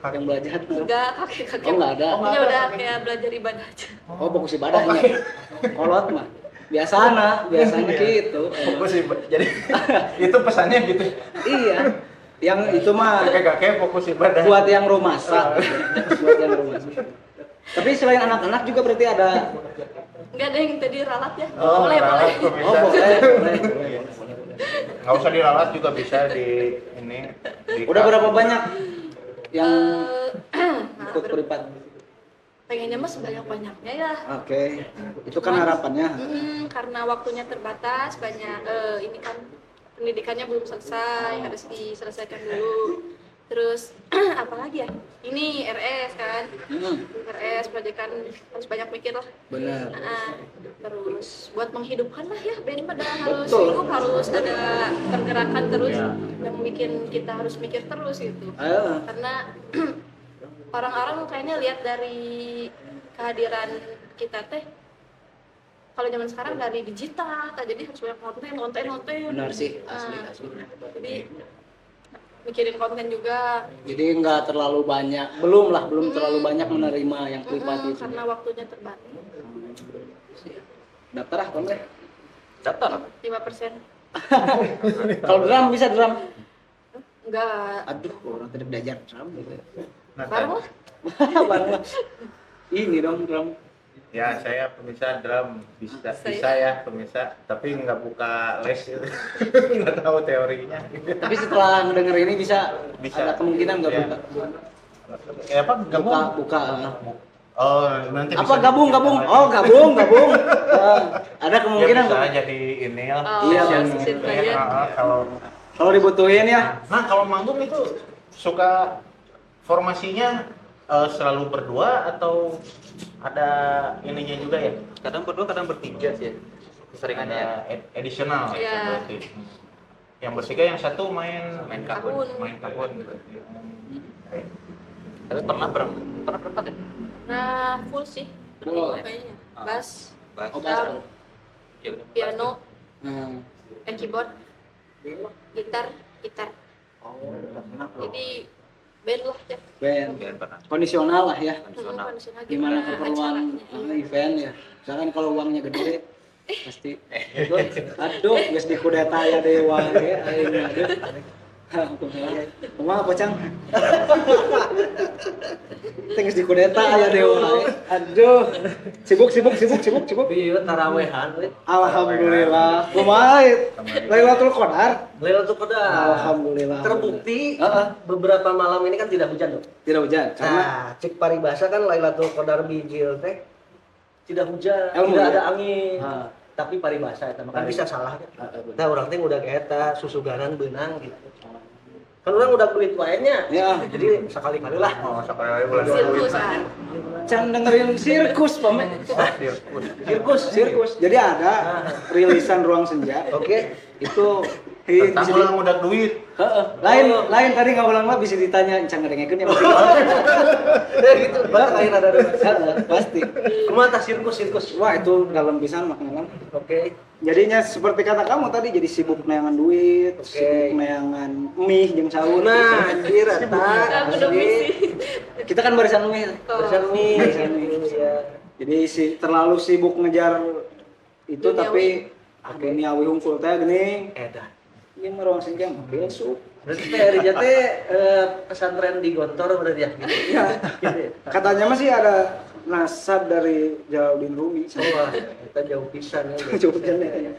Yang belajar. Enggak, kakek-kakek. Oh, nggak ada. Ini udah kayak belajar ibadah aja. Oh, fokus ibadahnya. Kolot mah. Biasanya gitu. Fokus sih, jadi itu pesannya gitu. Iya. Yang itu mah Kakek-kakek fokus ibadah. buat yang rumasa. Buat yang rumasa. Tapi selain anak-anak juga berarti ada. Enggak ada yang tadi ralat ya. Oh, boleh. ralat tuh Oh, bisa. boleh. Nggak usah diralat juga bisa di ini. Udah berapa banyak yang Nah, ikut privat? pengennya mah sebanyak-banyaknya ya. Oke. Itu kan harapannya. Karena waktunya terbatas, banyak ini kan pendidikannya belum selesai, harus diselesaikan dulu. Terus apalagi ya, ini RS kan, RS proyekan harus banyak mikir lah. Benar. Nah, terus buat menghidupkan lah ya band pada harus Betul. hidup, harus ada pergerakan terus yang bikin kita harus mikir terus gitu. Karena orang-orang kayaknya lihat dari kehadiran kita teh, kalau zaman sekarang dari digital, jadi harus banyak konten. Benar sih, asli. Jadi mikirin konten juga. Jadi nggak terlalu banyak, belum terlalu banyak menerima yang privat itu. Karena waktunya terbatas. Daftar ah, Tom deh. Daftar 5%. Kalau drum bisa drum. Enggak. Aduh, orang tadi belajar drum gitu. Bareng lah. Bareng. Ini dong drum. Ya, saya pemirsa drum bisa ya pemirsa, tapi nggak buka les itu. Nggak tahu teorinya. Tapi setelah mendengar ini bisa ada kemungkinan nggak Ya. buka? Ya apa gabung? Buka. Oh, nanti Apa bisa gabung? Oh, gabung. Ada Ya, kemungkinan bisa nggak? jadi ini ya. Oh, Iya, sisir Ya, player. kalau dibutuhin ya. Nah, kalau manggung itu suka formasinya selalu berdua atau ada ininya juga ya? kadang berdua kadang bertiga sih ya keseringannya ya. Ada additional Iya. ya berarti. Yang bertiga yang satu main Kabun. main kabun berarti. Tapi pernah berempat ya Nah, full sih. Full. Kayaknya. Bass, Bas. drum, Ya udah. piano, Hmm. keyboard, gitar. Jadi band lah ya. Band. Biar pernah Kondisional lah ya. kondisional. Kondisional Gimana keperluan acaranya. event ya. Misalkan kalau uangnya gede pasti aduh geus dikudeta ya dewa ge aing aduh. Kumaha pocang? Teh geus dikudeta aya dewa. Aduh. Sibuk. Iya, tarawehan we. Alhamdulillah. Kumaha? Lailatul Qadar. Lailatul Qadar. Alhamdulillah. Terbukti Heeh. beberapa malam ini kan tidak hujan dong. Tidak hujan karena Nah, cek paribasa kan Lailatul Qadar bijil teh tidak hujan, Ilmu tidak ya? ada angin. Ah. Tapi paribasa eta kan bisa salah kan. bener. Nah, orang teh udah kayak susuganan benang gitu. Kan orang udah kulit waenya. Ya. Jadi sekali-kali lah. Oh, sekali boleh Sirkus kan. Can dengerin sirkus, Pame. Sirkus. Jadi ada rilisan Ruang Senja. Oke. Itu Tentang bisa ulang udah duit. Heeh. Lain tadi nggak ulang lah bisa ditanya can ngadengekeun yang penting. Ya gitu. Bahkan lain ada. Heeh, pasti. Kumaha tah sirkus. Wah, itu dalam pisan maknanya. Oke. Jadinya seperti kata kamu tadi jadi sibuk neangan duit, Oke. sibuk neangan mie jeung saur. Nah, anjir eta. asli. Kita kan barisan mie. Barisan mie. Barisan mie. Iya. Jadi terlalu sibuk ngejar itu Duniawi. tapi duniawi hungkul teh geuning. Edan. Ieu mah Ruang Senja mah filsuf. Berarti teh Rija teh pesantren di Gontor berarti ya? Iya. Gitu ya? Katanya masih ada nasab dari Jalaluddin Rumi. Wah, kita jauh pisan ya. Jogja nih.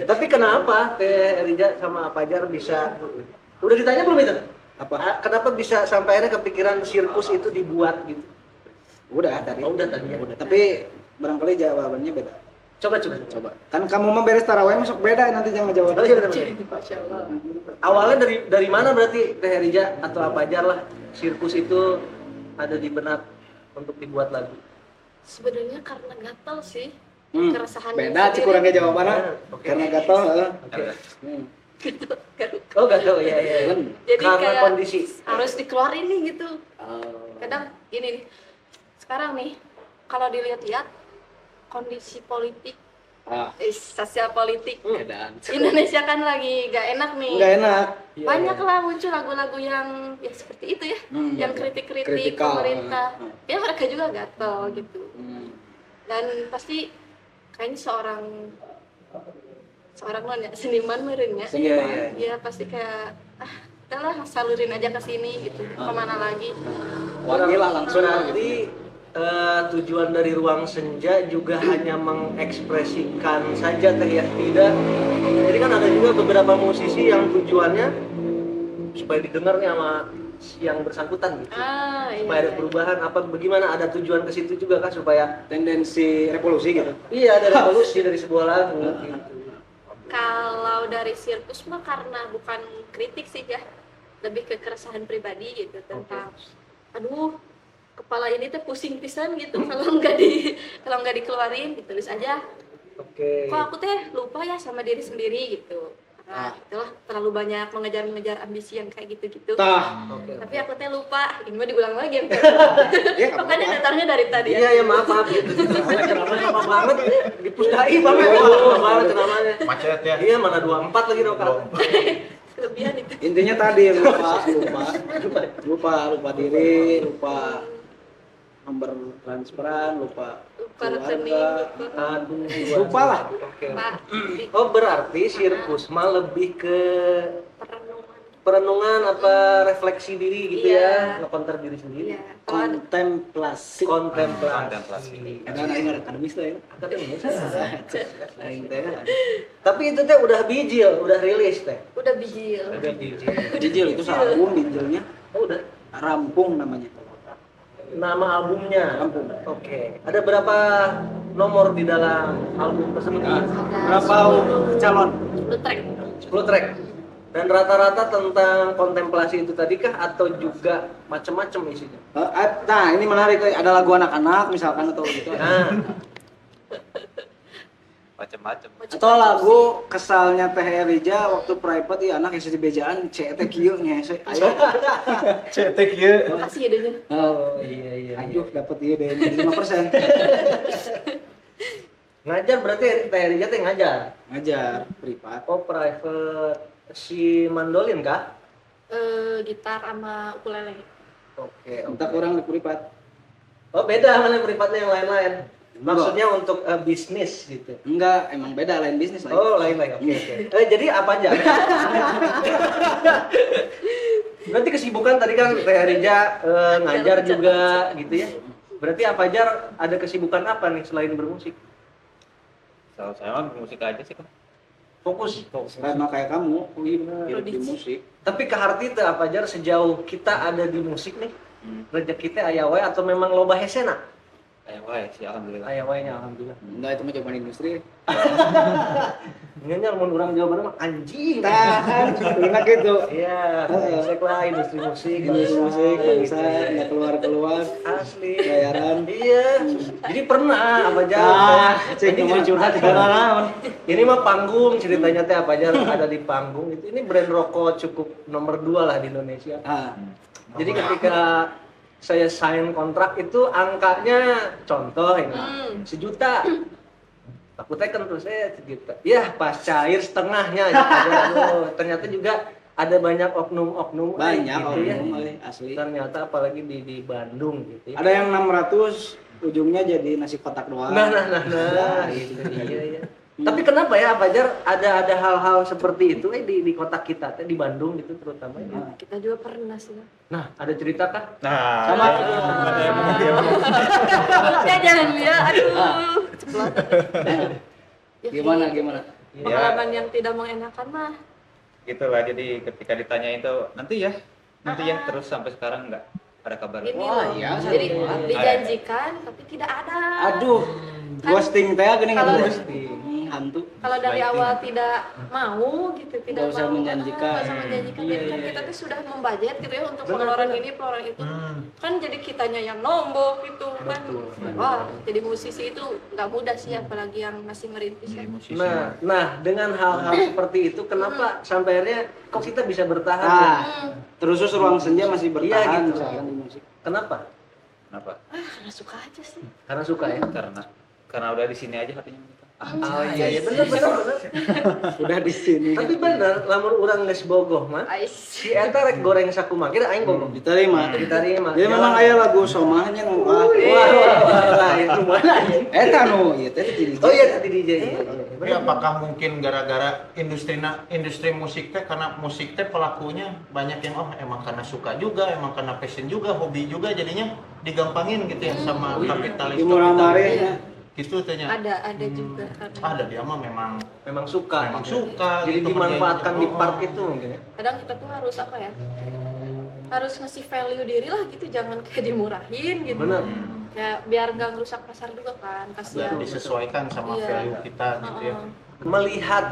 Tapi kenapa Teh Rija sama Fajar bisa udah ditanya belum itu? Apa? Kenapa bisa sampai akhirnya kepikiran sirkus itu dibuat gitu? Udah tadi. Oh, udah tadi ya. Tapi barangkali jawabannya beda. Coba. Kan kamu mah beres tarawih masuk beda nanti jangan jawab. Oh, iya benar. Masya Allah. Awalnya dari mana berarti Teh Rija atau Fajar lah sirkus itu ada di benak untuk dibuat lagu? Sebenarnya karena gatal sih. Hmm. Keresahan Beda cik kurangnya jawabannya. Oke. Karena gatal, heeh. Oke. Hmm. Oh, gak tahu ya. Jadi Karena kayak kondisi. harus dikeluarin nih gitu. Oh. Kadang gini nih, sekarang nih kalau dilihat-lihat kondisi politik, sosial politik Beda. Indonesia kan lagi gak enak nih. Enggak enak. Banyak lah muncul lagu-lagu yang ya seperti itu ya, yang kritik-kritik Kritikal. pemerintah. Ya mereka juga gatel gitu. Hmm. Dan pasti kayaknya seorang non ya, seniman meren ya. Seniman. Ya pasti kayak udahlah salurin aja ke sini gitu. Kemana lagi? Wangi lah langsung Berarti tujuan dari Ruang Senja juga hanya mengekspresikan saja teh ya, tidak. Jadi kan ada juga beberapa musisi yang tujuannya supaya didengar nih sama yang bersangkutan gitu. Iya. Supaya ada perubahan apa bagaimana, ada tujuan ke situ juga kan supaya tendensi revolusi gitu. iya ada revolusi dari sebuah lagu gitu. Kalau dari sirkus mah karena bukan kritik sih ya. lebih ke keresahan pribadi gitu tentang aduh kepala ini tuh pusing pisan gitu kalau nggak dikeluarin ditulis aja. Oke. Kok aku teh lupa ya sama diri sendiri gitu. Nah, itulah terlalu banyak mengejar ambisi yang kayak gitu-gitu. Oke. Tapi aku teh lupa, ini mah diulang lagi. Ya, Makanya datangnya dari tadi. Iya ya maaf gitu. Ceramahnya lama banget, dipustai banget. Lama banget ceramahnya. Macet ya. Iya mana 24 lagi Roka. Kelebihan itu. Intinya tadi lupa diri, lupa nomor transferan, lupa Rekening, keluarga. lupa Lupa lah. Oke. Pak, Oh berarti sirkus mah lebih ke perenungan. perenungan apa refleksi diri gitu Iya. ya, ngekonter diri sendiri. Iya. Kalau ada Kontemplasi. Kontemplasi. Ada aing akademis lah ya. Akademis. Aing teh. Tapi itu teh udah bijil, udah rilis teh. udah bijil. Udah bijil. Dijil itu album dijilnya Oh udah. rampung namanya. Nama albumnya. Rampung. Oke. Ada berapa nomor di dalam album tersebut? Berapa calon? Lu track. 10 track. Dan rata-rata tentang kontemplasi itu tadi kah atau juga macam-macam isinya? Nah, ini menarik. Ada lagu anak-anak misalkan atau gitu. Nah, Macem-macem. Atau lagu kesalnya Teh Rija waktu private ya anak yang bejaan CT kieu nya hese. Ayo. Cetek ya. Makasih ya Denya. Oh, iya. aduh dapat ieu deh 5%. Ngajar berarti Teh Rija teh ngajar. Ngajar privat. Oh, private. Si mandolin kah? Gitar sama ukulele. Oke. Entah orang di privat. Oh, beda mana privatnya yang lain-lain. Maksudnya untuk bisnis gitu. Enggak, emang beda lain bisnis lain. Oh, lain-lain. Oke. Jadi apa aja? Berarti kesibukan tadi kan Teh Rija ngajar juga gitu ya. Berarti apa aja ada kesibukan apa nih selain bermusik? Kalau saya mah musik aja sih kan. Fokus. Sama kayak kamu, oh iya benar, hidup di Prodiksi. musik. Tapi keharti teh apa aja sejauh kita ada di musik nih? Rezeki teh aya wae atau memang loba hesena? Kayak wae sih alhamdulillah. Aya wae nya alhamdulillah. Enggak, itu mah jawaban industri. Ngenyal mun urang jawabanna mah anjing. Tahan, enak gitu. Iya, brengsek lah industri musik. Industri musik, bangsa, nggak keluar-keluar. Asli. Bayaran. Iya. Jadi pernah apa aja. Cek Ini nomor curhat cerita- naon. Ini mah panggung ceritanya teh apa aja ada di panggung itu. Ini brand rokok cukup nomor 2 lah di Indonesia. Ah, Jadi ketika saya sign kontrak itu angkanya contoh ini 1 juta. Aku tekan terus saya 1 juta. Ya pas cair setengahnya. Aduh, ternyata juga ada banyak oknum-oknum banyak gitu ya. oknum asli. Ternyata apalagi di Bandung gitu ya. Ada yang 600 ujungnya jadi nasi kotak doang. Nah, gitu. Iya. Tapi kenapa ya Fajar ada hal-hal seperti itu di kota kita di Bandung gitu terutama ya. Kita juga pernah sih. Nah, ada cerita kah? Nah, Sama. ada yang mau dia. Ya jangan ya, aduh. Ceplok. Ya, Gimana? Pengalaman yang tidak mengenakan mah. Gitulah, jadi ketika ditanya itu nanti ya terus sampai sekarang nggak ada kabar. Ini Wah, loh. iya, Jadi sama. dijanjikan tapi tidak ada. Aduh, ghosting teh gini Kalau- ghosting hantu. Kalau dari awal tidak mau gitu, tidak Nggak usah mau menjanjikan. nggak usah menjanjikan. Jadi kan kita tuh sudah membudget gitu ya untuk pengeluaran ini, pengeluaran itu. Kan jadi kitanya yang nombok gitu kan. Wah, jadi musisi itu nggak mudah sih, apalagi yang masih merintis Jadi kan. musisi. Nah, dengan hal-hal seperti itu kenapa sampai akhirnya kok kita bisa bertahan? ya? Terus ruang senja masih bertahan Iya, gitu. misalkan di musik. Kenapa? Kenapa? Karena suka aja sih. Karena suka ya. Karena udah di sini aja hatinya kita. Oh iya benar. Udah di sini. Tapi bener, lamun urang geus bogoh mah, Ais. si eta rek goreng sakumaha kira aing bogoh. Diterima. Diterima. Jadi memang aya lagu somahnya numpah. Wah, itu mana anjing? Eta nu, ieu teh jadi. Oh iya tadi DJ. Iya. Tapi apakah mungkin gara-gara industri musik teh karena musik teh pelakunya banyak yang emang karena suka juga, emang karena passion juga, hobi juga jadinya digampangin gitu ya sama kapitalis. Dimurah-marahin. Gitu tehnya. Ada juga. Ada dia mah memang Memang suka. memang gitu. suka Jadi gitu, dimanfaatkan di ngerjain. part itu mungkin ya. Kadang kita tuh harus apa ya? Harus ngasih value diri lah gitu, jangan kayak dimurahin gitu. Bener. Ya biar nggak ngerusak pasar juga kan, Dan kasihan. disesuaikan sama Iya. value kita gitu ya. Heeh. Melihat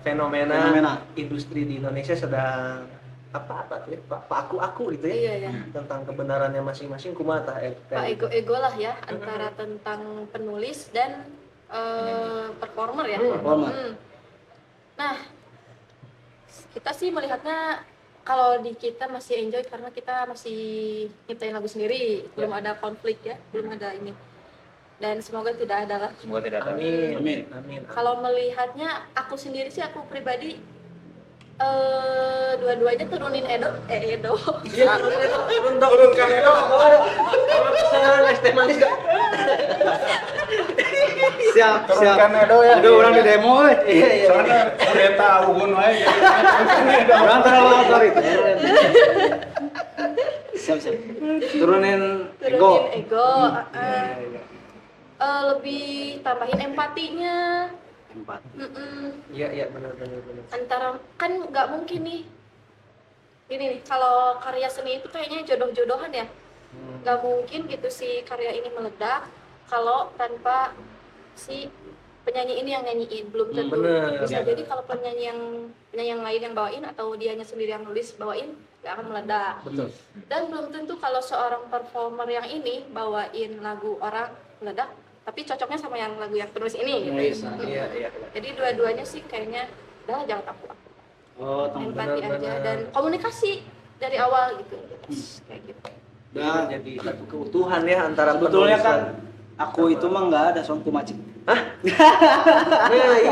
fenomena Fenomena. industri di Indonesia sedang apa tuh ya, Pak aku gitu ya. Iya ya. Tentang kebenarannya masing-masing kumaha tah Pak ego lah ya antara tentang penulis dan performer ya. Performer. Nah, kita sih melihatnya kalau di kita masih enjoy karena kita masih nyiptain lagu sendiri, belum ada konflik ya, belum ada ini. Dan semoga tidak ada lah. Semoga tidak ada. Amin. Kalau melihatnya aku sendiri sih, aku pribadi dua-duanya turunin Edo. Iya, turunkan Edo. Kalau pesan es teh manis gak? Siap. Turunkan Edo ya. Aduh, orang di demo euy. Iya. Soalnya udah tahu gun wae jadi turunkan Edo. Orang terlalu otoriter. Siap. Turunin ego. Lebih tambahin empatinya. Empat. Iya, benar. Antara kan nggak mungkin nih ini nih, kalau karya seni itu kayaknya jodoh-jodohan ya, nggak mungkin gitu si karya ini meledak kalau tanpa si penyanyi ini yang nyanyiin, belum tentu. Bener. Bisa jadi kalau penyanyi yang lain yang bawain atau dianya sendiri yang nulis bawain nggak akan meledak. Betul. Dan belum tentu kalau seorang performer yang ini bawain lagu orang meledak, tapi cocoknya sama yang lagu yang penulis ini gitu. Iya. Jadi dua-duanya sih kayaknya udah jangan aku Oh, empati aja benar. dan komunikasi dari awal gitu. Kayak gitu. Nah, Jadi satu keutuhan ya antara sebetulnya penulis kan dan- aku itu mah nggak ada sound kumacik. Nah,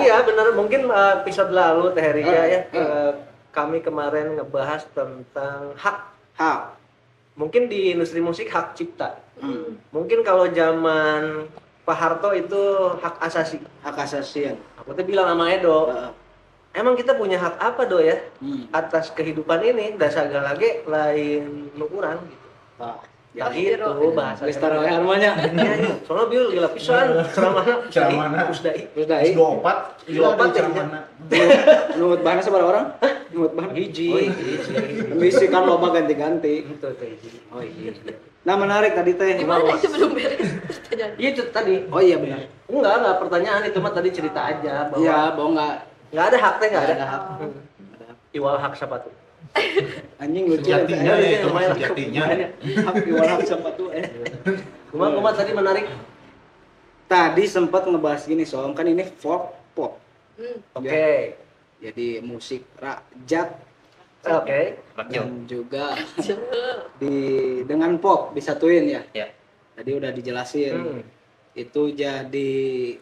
iya benar, mungkin episode lalu Teh Rika ya kami kemarin ngebahas tentang hak. Mungkin di industri musik hak cipta. Mungkin kalau zaman Pak Harto itu hak asasi. Hak asasi ya. Aku tuh bilang sama Edo, Heeh. emang kita punya hak apa do ya atas kehidupan ini? Dasar lagi lain nu urang gitu. Nah, Ya gitu bahasa. geus taruh harmanya. Iya. Soalnya bieu gila pisan ceramahna. Ceramahna. Usdai. Terus dai. 24 gila Dua di ceramahna. Nuhut bahanna sabaraha orang? Nuhut bahan. Hiji. Bisi kan loba ganti-ganti. Itu teh. Oh iya. Nah, menarik tadi teh. Gimana itu belum beres pertanyaan? Iya itu tadi. Oh iya benar. Enggak pertanyaan itu mah tadi cerita aja bahwa Iya, bohong enggak ada hak teh enggak ada. hak. Iwal hak siapa tuh? Anjing lucu. Sejatinya Iya, ya itu mah lumayan. sejatinya. Hak iwal siapa tuh Kumaha tadi menarik. Tadi sempat ngebahas gini soal kan ini folk pop. Oke. Jadi musik rakyat Oke. dan juga dengan pop disatuin ya. Ya. Tadi udah dijelasin. Itu jadi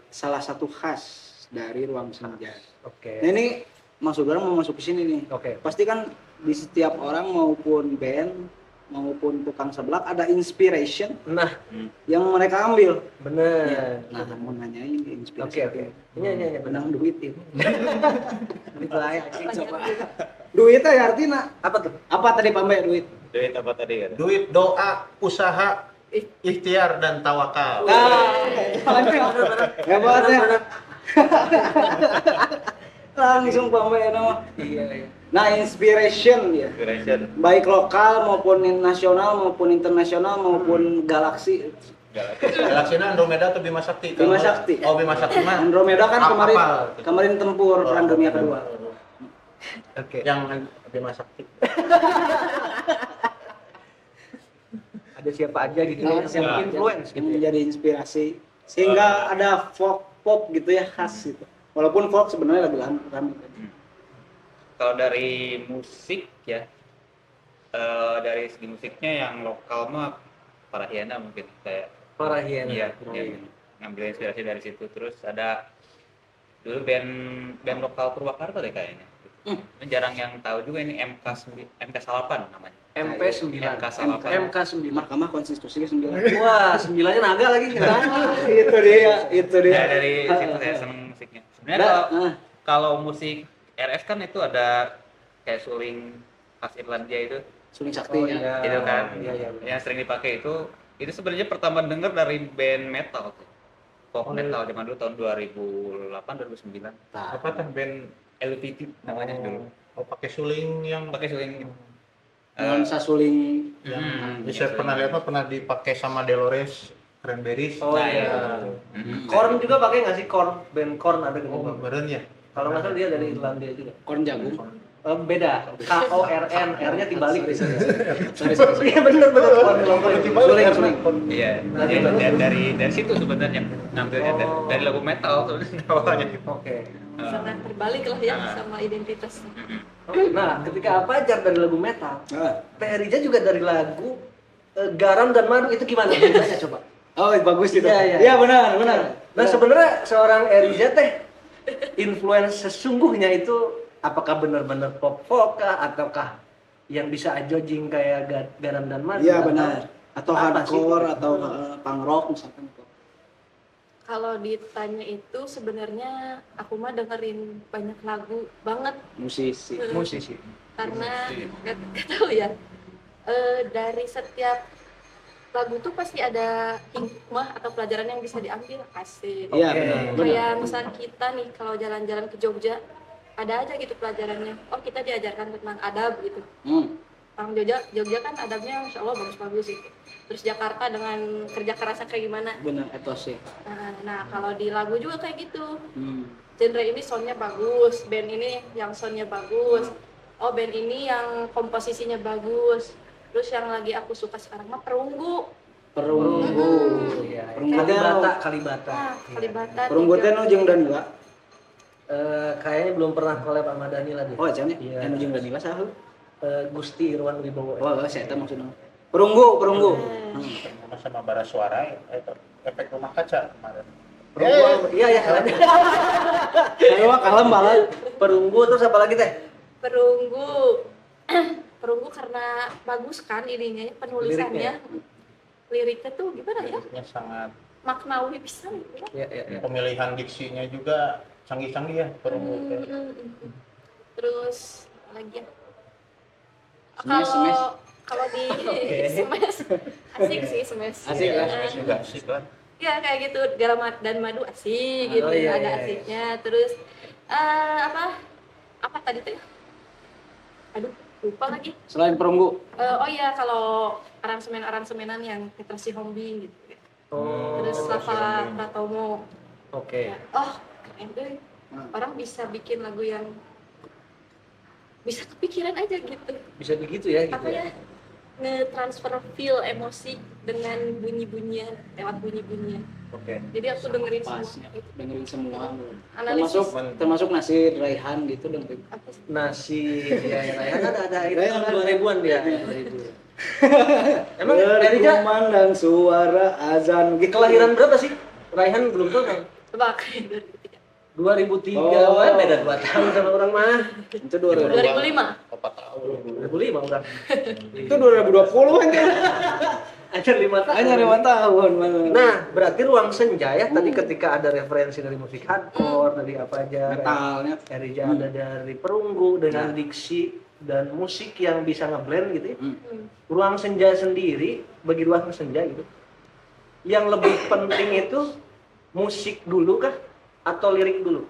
salah satu khas dari Ruang Senja. Oke. Nah, ini maksud orang mau masuk ke sini nih. Oke. Pasti kan di setiap orang maupun band maupun tukang seblak ada inspiration Nah, yang mereka ambil. bener. Nah, mau nanyain inspirasi. Oke. Iya. Benang duit ini. Duit lain. Coba. Duitnya ya artinya Apa tuh? apa tadi Pambe duit? Duit apa tadi kan? Duit, doa, usaha, ikhtiar dan tawakal. Hebat ya. Langsung Pambe nama. Iya. Nah, inspiration ya. Inspiration. Baik lokal maupun nasional maupun internasional maupun galaksi. Galaksina Andromeda atau Bima Sakti? Bima Sakti. Oh, Bima Sakti mah. Andromeda kan kemarin Apal. kemarin tempur Oh, perang dunia kedua. Oke. Yang Bima Sakti. Ada siapa aja gitu ya yang influence Yang gitu. menjadi inspirasi sehingga ada folk pop gitu ya khas gitu. Walaupun folk sebenarnya lagi rame. Kalau dari musik ya, dari segi musiknya yang lokal mah Parahiana mungkin kayak Parahiana. iya, ngambil inspirasi dari situ. Terus ada dulu band lokal Purwakarta deh kayaknya. Ini jarang yang tahu juga ini MK8 namanya. MP9. MK8. MK9. Mahkamah Konstitusi 9. Wah, 9-nya naga lagi kita. Itu dia. Ya dari situ saya seneng musiknya. Sebenarnya kalau musik RS kan itu ada kayak suling khas Irlandia itu, Suling Sakti Oh, ya. iya. itu kan, Iya. yang sering dipakai itu sebenarnya pertama denger dari band metal, folk metal zaman dulu tahun 2008 2009. Apa teh band LPT namanya dulu, Oh, pakai suling yang pakai suling gitu. Nuansa suling. yang saya pernah lihat mah pernah dipakai sama Dolores Cranberries. Oh Nah, iya. Hmm. Korn juga pakai nggak sih? Korn, band Korn ada gitu. Oh, beren ya. Kalau nggak salah dia dari Irlandia juga. Korn jagung. Beda. KORN, R-nya dibalik. Sorry. Iya bener. Suling. Iya. Dari situ sebenarnya ngambilnya dari lagu metal sebenarnya awalnya. Oke. Sangat terbalik lah ya sama identitas. Nah, ketika Fajar dari lagu metal, Ah. Teh Rija juga dari lagu Garam dan Madu, itu gimana bedanya coba? Oh, bagus itu. Iya. Iya, benar. Nah, sebenarnya seorang Erija teh influence sesungguhnya itu apakah benar-benar pop folk kah ataukah yang bisa ajojing kayak Garam dan Madu? Iya, benar. Atau apa sih? hardcore atau punk rock misalkan. Kalau ditanya itu sebenarnya aku mah dengerin banyak lagu banget Musisi. Musisi. karena nggak tahu ya. Dari setiap lagu tuh pasti ada hikmah atau pelajaran yang bisa diambil, asik. Iya, Oke. benar. Kayak misal kita nih kalau jalan-jalan ke Jogja ada aja gitu pelajarannya. Oh, kita diajarkan tentang adab gitu. Orang Jogja kan adabnya Masya Allah bagus-bagus gitu. Terus Jakarta dengan kerja kerasnya kayak gimana. Benar, etos sih. Nah, kalau di lagu juga kayak gitu. Genre ini soundnya bagus, band ini yang soundnya bagus. Oh, band ini yang komposisinya bagus. Terus yang lagi aku suka sekarang mah Perunggu. Perunggu. Iya. Perunggu. Kalibata. Nah, Kalibata. Perunggu teh nu jeung Danila. Kayaknya belum pernah collab sama Danila deh. Oh, cenah. Iya. Anu jeung Danila saha? Gusti Irwan Wibowo. Oh, saya tahu maksudnya. Perunggu. Sama bara suara itu efek rumah kaca kemarin. Perunggu. Iya. Saya mah kalem banget. Perunggu terus apa lagi teh? Perunggu. Perunggu karena bagus kan ininya, penulisannya. Liriknya tuh gimana ya? Liriknya sangat, Maknawi pisan gitu ya. Iya. pemilihan diksinya juga canggih-canggih ya Perunggu. Terus apa lagi ya? Smash. Kalau di Smash asik sih Smash. Asik ya, Smash juga asik kan. Ya kayak gitu, Garam dan Madu asik gitu, iya, ada iya. asiknya. Terus apa tadi tuh? Aduh, lupa lagi. Selain Perunggu. Oh iya, kalau aransemenan yang Petra Sihombing gitu. Oh. Terus Lava Pratomo. Oke. Oh, keren deh. Orang bisa bikin lagu yang bisa kepikiran aja gitu. Bisa begitu ya gitu. Apa ya? Nge-transfer feel emosi dengan bunyi-bunyian, lewat bunyi-bunyian. Oke. Jadi aku dengerin Pas semua. ya, dengerin semua. Analisis. Termasuk Nasir, Raihan gitu dengerin. Apa sih? Nasi ya ada itu Raihan kan ada. 2000-an dia. 2000. Emang Erija Memandang suara azan gitu. kelahiran berapa sih? Raihan belum tahu kan? Coba kayak 2003, Oh. wah beda 2 tahun sama orang mah. Itu 2000. 2005. 4 tahun. 2005 orang. Itu 2020 aja. Ada 5 tahun. Hanya 5 tahun. Nah, berarti Ruang Senja ya tadi ketika ada referensi dari musik hardcore, dari apa aja. Metalnya. Erija ada dari Perunggu dengan diksi dan musik yang bisa ngeblend gitu ya. Ruang Senja sendiri, bagi Ruang Senja gitu, yang lebih penting itu musik dulu kah atau lirik dulu?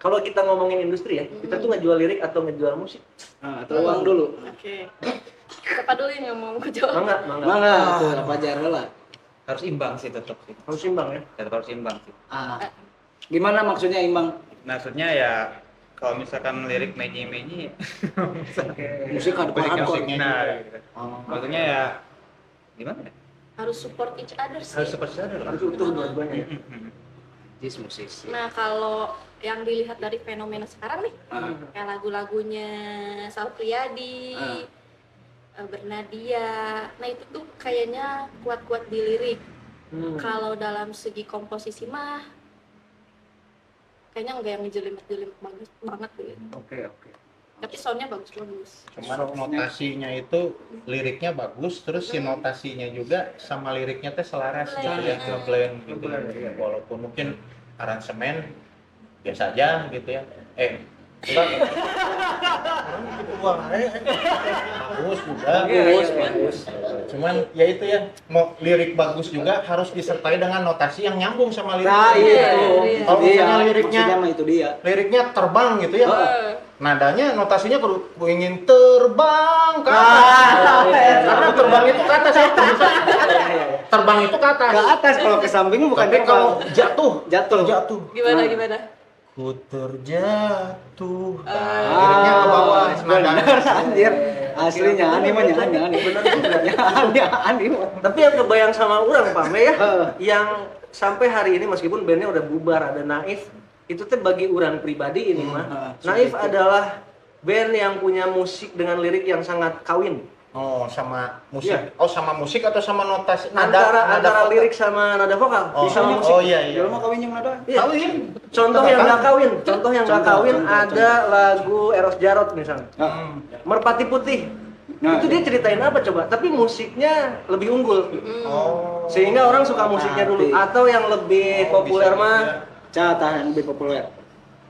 Kalau kita ngomongin industri ya, kita tuh ngejual lirik atau ngejual musik? Nah, atau uang dulu. Oke. Siapa dulu yang mau jawab? Mangga. Mangga, tuh apa jar lah. Harus imbang sih tetap sih. Harus imbang ya. Tetap harus imbang sih. Gimana maksudnya imbang? Maksudnya ya kalau misalkan lirik menyi-menyi Musik hardcore. Musiknya nah, juga. gitu. Maksudnya ya gimana ya? Harus support each other sih. Harus seperti sadar, harus utuh dua-duanya ya. Jis musisi. Nah, kalau yang dilihat dari fenomena sekarang nih, kayak lagu-lagunya Sal Priadi, Bernadia, nah itu tuh kayaknya kuat-kuat di lirik. Kalau dalam segi komposisi mah kayaknya enggak yang ngejelimet-jelimet banget gitu. Oke. Tapi soundnya bagus-bagus. Cuman notasinya itu liriknya bagus, terus si notasinya juga sama liriknya teh selaras gitu ya, ngeblend gitu. Walaupun mungkin aransemen biasa aja gitu ya. Bagus juga. Bagus. Cuman ya itu ya, mau lirik bagus juga harus disertai dengan notasi yang nyambung sama Nah, liriknya. itu. Kalau misalnya liriknya maksudnya mah itu dia. liriknya terbang gitu ya. Nadanya notasinya kudu "Ku ingin terbang ke Ah, atas. Karena terbang itu ke atas ya. Terbang itu ke atas. Ke atas kalau ke samping bukan Tapi kalau jatuh jatuh. jatuh. Gimana? Ku Ku terjatuh. Liriknya ke bawah. Benar anjir. Aslinya aneh mah nyanyi bener nyanyi. Tapi yang kebayang sama orang pame ya, yang sampai hari ini meskipun bandnya udah bubar, ada Naif, itu tuh bagi orang pribadi ini mah, Naif adalah band yang punya musik dengan lirik yang sangat kawin. Oh, sama musik. Iya. Oh, sama musik atau sama notasi? Antara vokal? lirik sama nada vokal, Oh, bisa musik. oh iya iya. Dia mah kawin yang nada. Iya. Kawin. Contoh yang nggak kawin, contoh yang nggak kawin Contoh. ada lagu Eros Jarot misalnya, Hmm. Merpati Putih. Nah, Itu dia ceritain apa coba? Tapi musiknya lebih unggul, Oh. sehingga orang suka musiknya dulu. Atau yang lebih populer mah Cata yang lebih populer.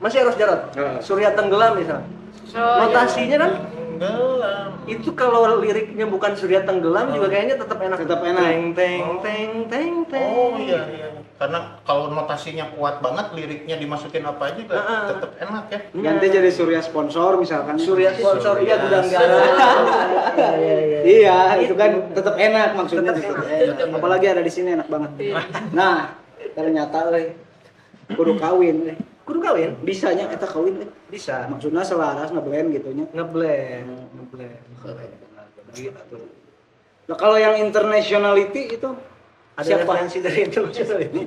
masih Eros Jarot, Surya Tenggelam misalnya. Oh, Notasinya kan Tenggelam. itu kalau liriknya bukan Surya Tenggelam juga kayaknya tetap enak. Tetap enak. Teng teng teng teng teng. Oh iya iya. Karena kalau notasinya kuat banget, liriknya dimasukin apa aja juga tetap enak ya. Ganti jadi Surya sponsor misalkan. Surya sponsor iya gudang garam. Iya iya. Iya, itu kan tetap enak maksudnya. Tetap Tetap enak. Apalagi ada di sini enak banget. Nah, ternyata kudu kawin Kudu kawin bisanya kita kawin bisa maksudnya selaras ngeblend gitunya. ngeblend. Gitu. Nah, kalau yang internationality itu Ada siapa? referensi dari internasional ini.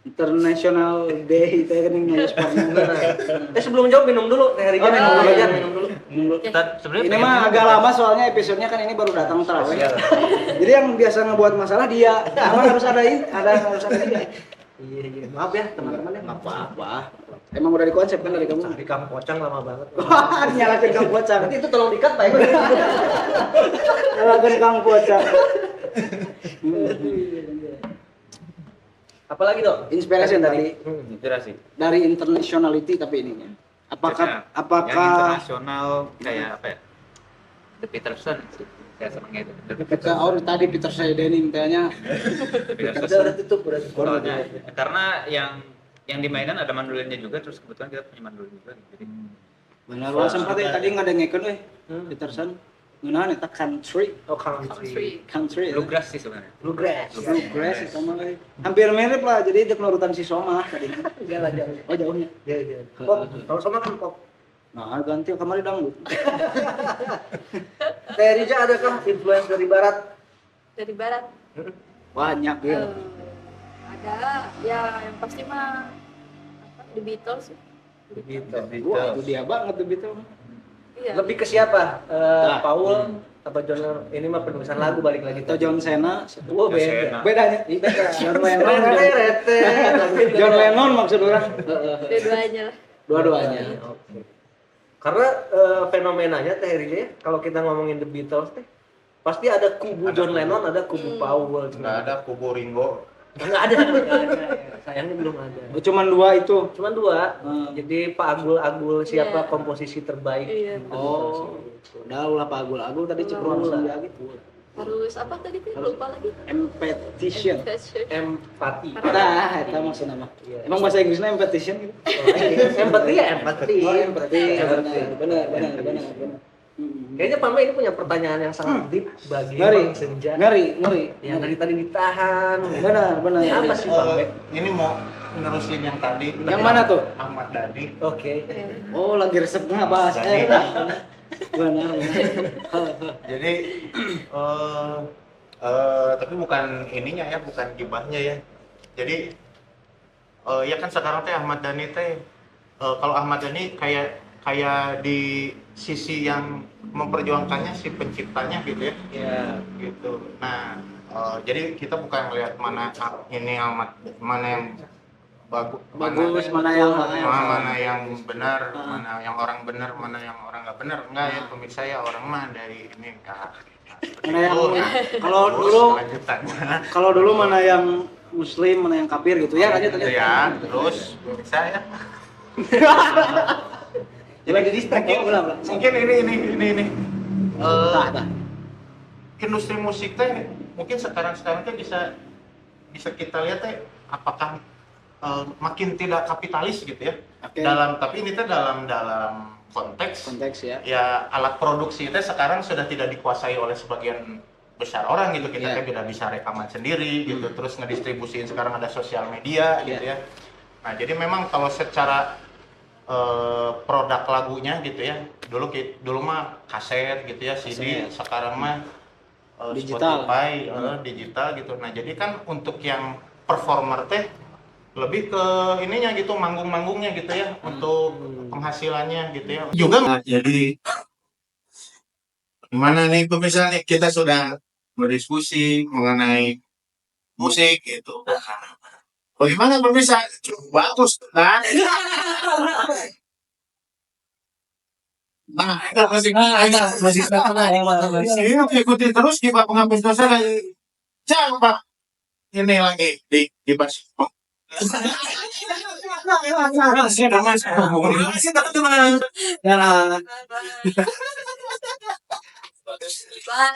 International Day itu kan yang nyanyi sportnya. Sebelum jawab minum dulu Teh Rija. Oh, minum dulu aja. Minum dulu. Kita sebenarnya Ini pengen mah minum agak gitu. lama soalnya episodenya kan ini baru datang terawih. Jadi yang biasa ngebuat masalah dia. Emang harus ada dia. Iya iya. Maaf ya teman-teman ya. Apa-apa. Emang udah dikonsep kan dari kamu? Di Kang Pocang lama banget. Wah, nyalakan Kang Pocang. Nanti itu tolong dikat Pak. Nyalakan Kang Pocang. Apalagi dok? Inspirasi tadi Inspirasi. dari internationality tapi ininya. Apakah Yang apakah internasional kayak apa ya? The Peterson sih. Kayak sama gitu. kita tadi Peter Saydening tanya Udah tutup udah tutup. Soalnya, karena yang dimainkan ada mandolinnya juga, terus kebetulan kita punya mandolin juga. Jadi benar wah sempat tadi ngadengekeun euy Peterson ngeunaan eta country Oh country. country bluegrass sih sebenarnya. Bluegrass. bluegrass itu mah euy. Hampir mirip lah jadi itu nurutan si Soma tadi. Enggak lah jauh. Oh jauhnya. Iya iya. Pop. Kalau sama kan pop. Nah, ganti kemarin dangdut. Teh Rija adakah influence dari barat? dari barat. Banyak ya. Ada ya yang pasti mah apa, The Beatles. Begitu. Wah, itu dia banget tuh Beatles. Iya. Lebih ke siapa? Nah. Paul atau John Lennon? Ini mah penulisan lagu balik lagi. Atau John Cena. Oh beda. Cena. Bedanya Ih, beda. John Lennon. Rete. John Lennon maksud orang. Dua-duanya lah. Dua-duanya. Oke. Karena fenomenanya Teh Rija ya, kalau kita ngomongin The Beatles teh, pasti ada kubu John Lennon, ada kubu Paul. Nggak ada kubu Ringo. Nggak ada. Sayangnya belum ada. Oh, cuman dua itu. Cuman dua. Hmm. Jadi Pak Agul siapa Iya. komposisi terbaik? Iya. Oh, udah lah Pak Agul tadi cekrong ya gitu. Harus apa tadi tuh? Lupa lagi. Empetition. Empati. Nah, itu maksud nama. Iya. Emang bahasa Inggrisnya empetition gitu? Empati ya empati. Oh, empati. Empati. Benar. Kayaknya Pame ini punya pertanyaan yang sangat deep bagi Ngeri. Bang Senja. Ngeri. Yang dari tadi ditahan. Benar. Apa sih Pame? Ini mau nerusin yang tadi. Yang mana tuh? Ahmad Dhani. Oke. Oh, lagi resepnya bahas. Jadi- Benar. Jadi tapi bukan ininya ya, bukan gibahnya ya. Jadi ya kan sekarang teh Ahmad Dhani teh kalau Ahmad Dhani kayak di sisi yang memperjuangkannya si penciptanya gitu ya. Ya. Gitu. Nah, jadi kita bukan melihat mana ini Ahmad, mana yang bagus, Mana yang benar, mana yang orang benar, mana yang orang nggak benar. Enggak ya pemirsa ya, orang mah dari ini enggak. Mana yang Nah, kalau terus dulu lanjutannya. kalau dulu mana yang muslim, mana yang kafir gitu ya lanjut Gitu ya, terus pemirsa ya. Lagi distract ya, ulang. Mungkin ini. Tah. Industri musik teh mungkin sekarang teh bisa kita lihat teh apakah makin tidak kapitalis gitu ya. Oke. Tapi ini teh dalam konteks ya. ya alat produksi teh sekarang sudah tidak dikuasai oleh sebagian besar orang gitu. Kita Iya. teh tidak bisa rekaman sendiri gitu, terus ngedistribusiin sekarang ada sosial media gitu ya. Nah, jadi memang kalau secara produk lagunya gitu ya, dulu mah kaset gitu ya, CD, sekarang mah Digital. Spotify, digital gitu. Nah, jadi kan untuk yang performer teh lebih ke ininya gitu, manggung-manggungnya gitu ya, untuk penghasilannya gitu ya. Juga Jadi gimana nih pemirsa nih, kita sudah berdiskusi mengenai musik gitu. Bagaimana pemirsa? Cukup bagus kan? Nah, masih ikuti terus di Pak Pengambil Dosa dari jangan Pak ini lagi di pas. Dan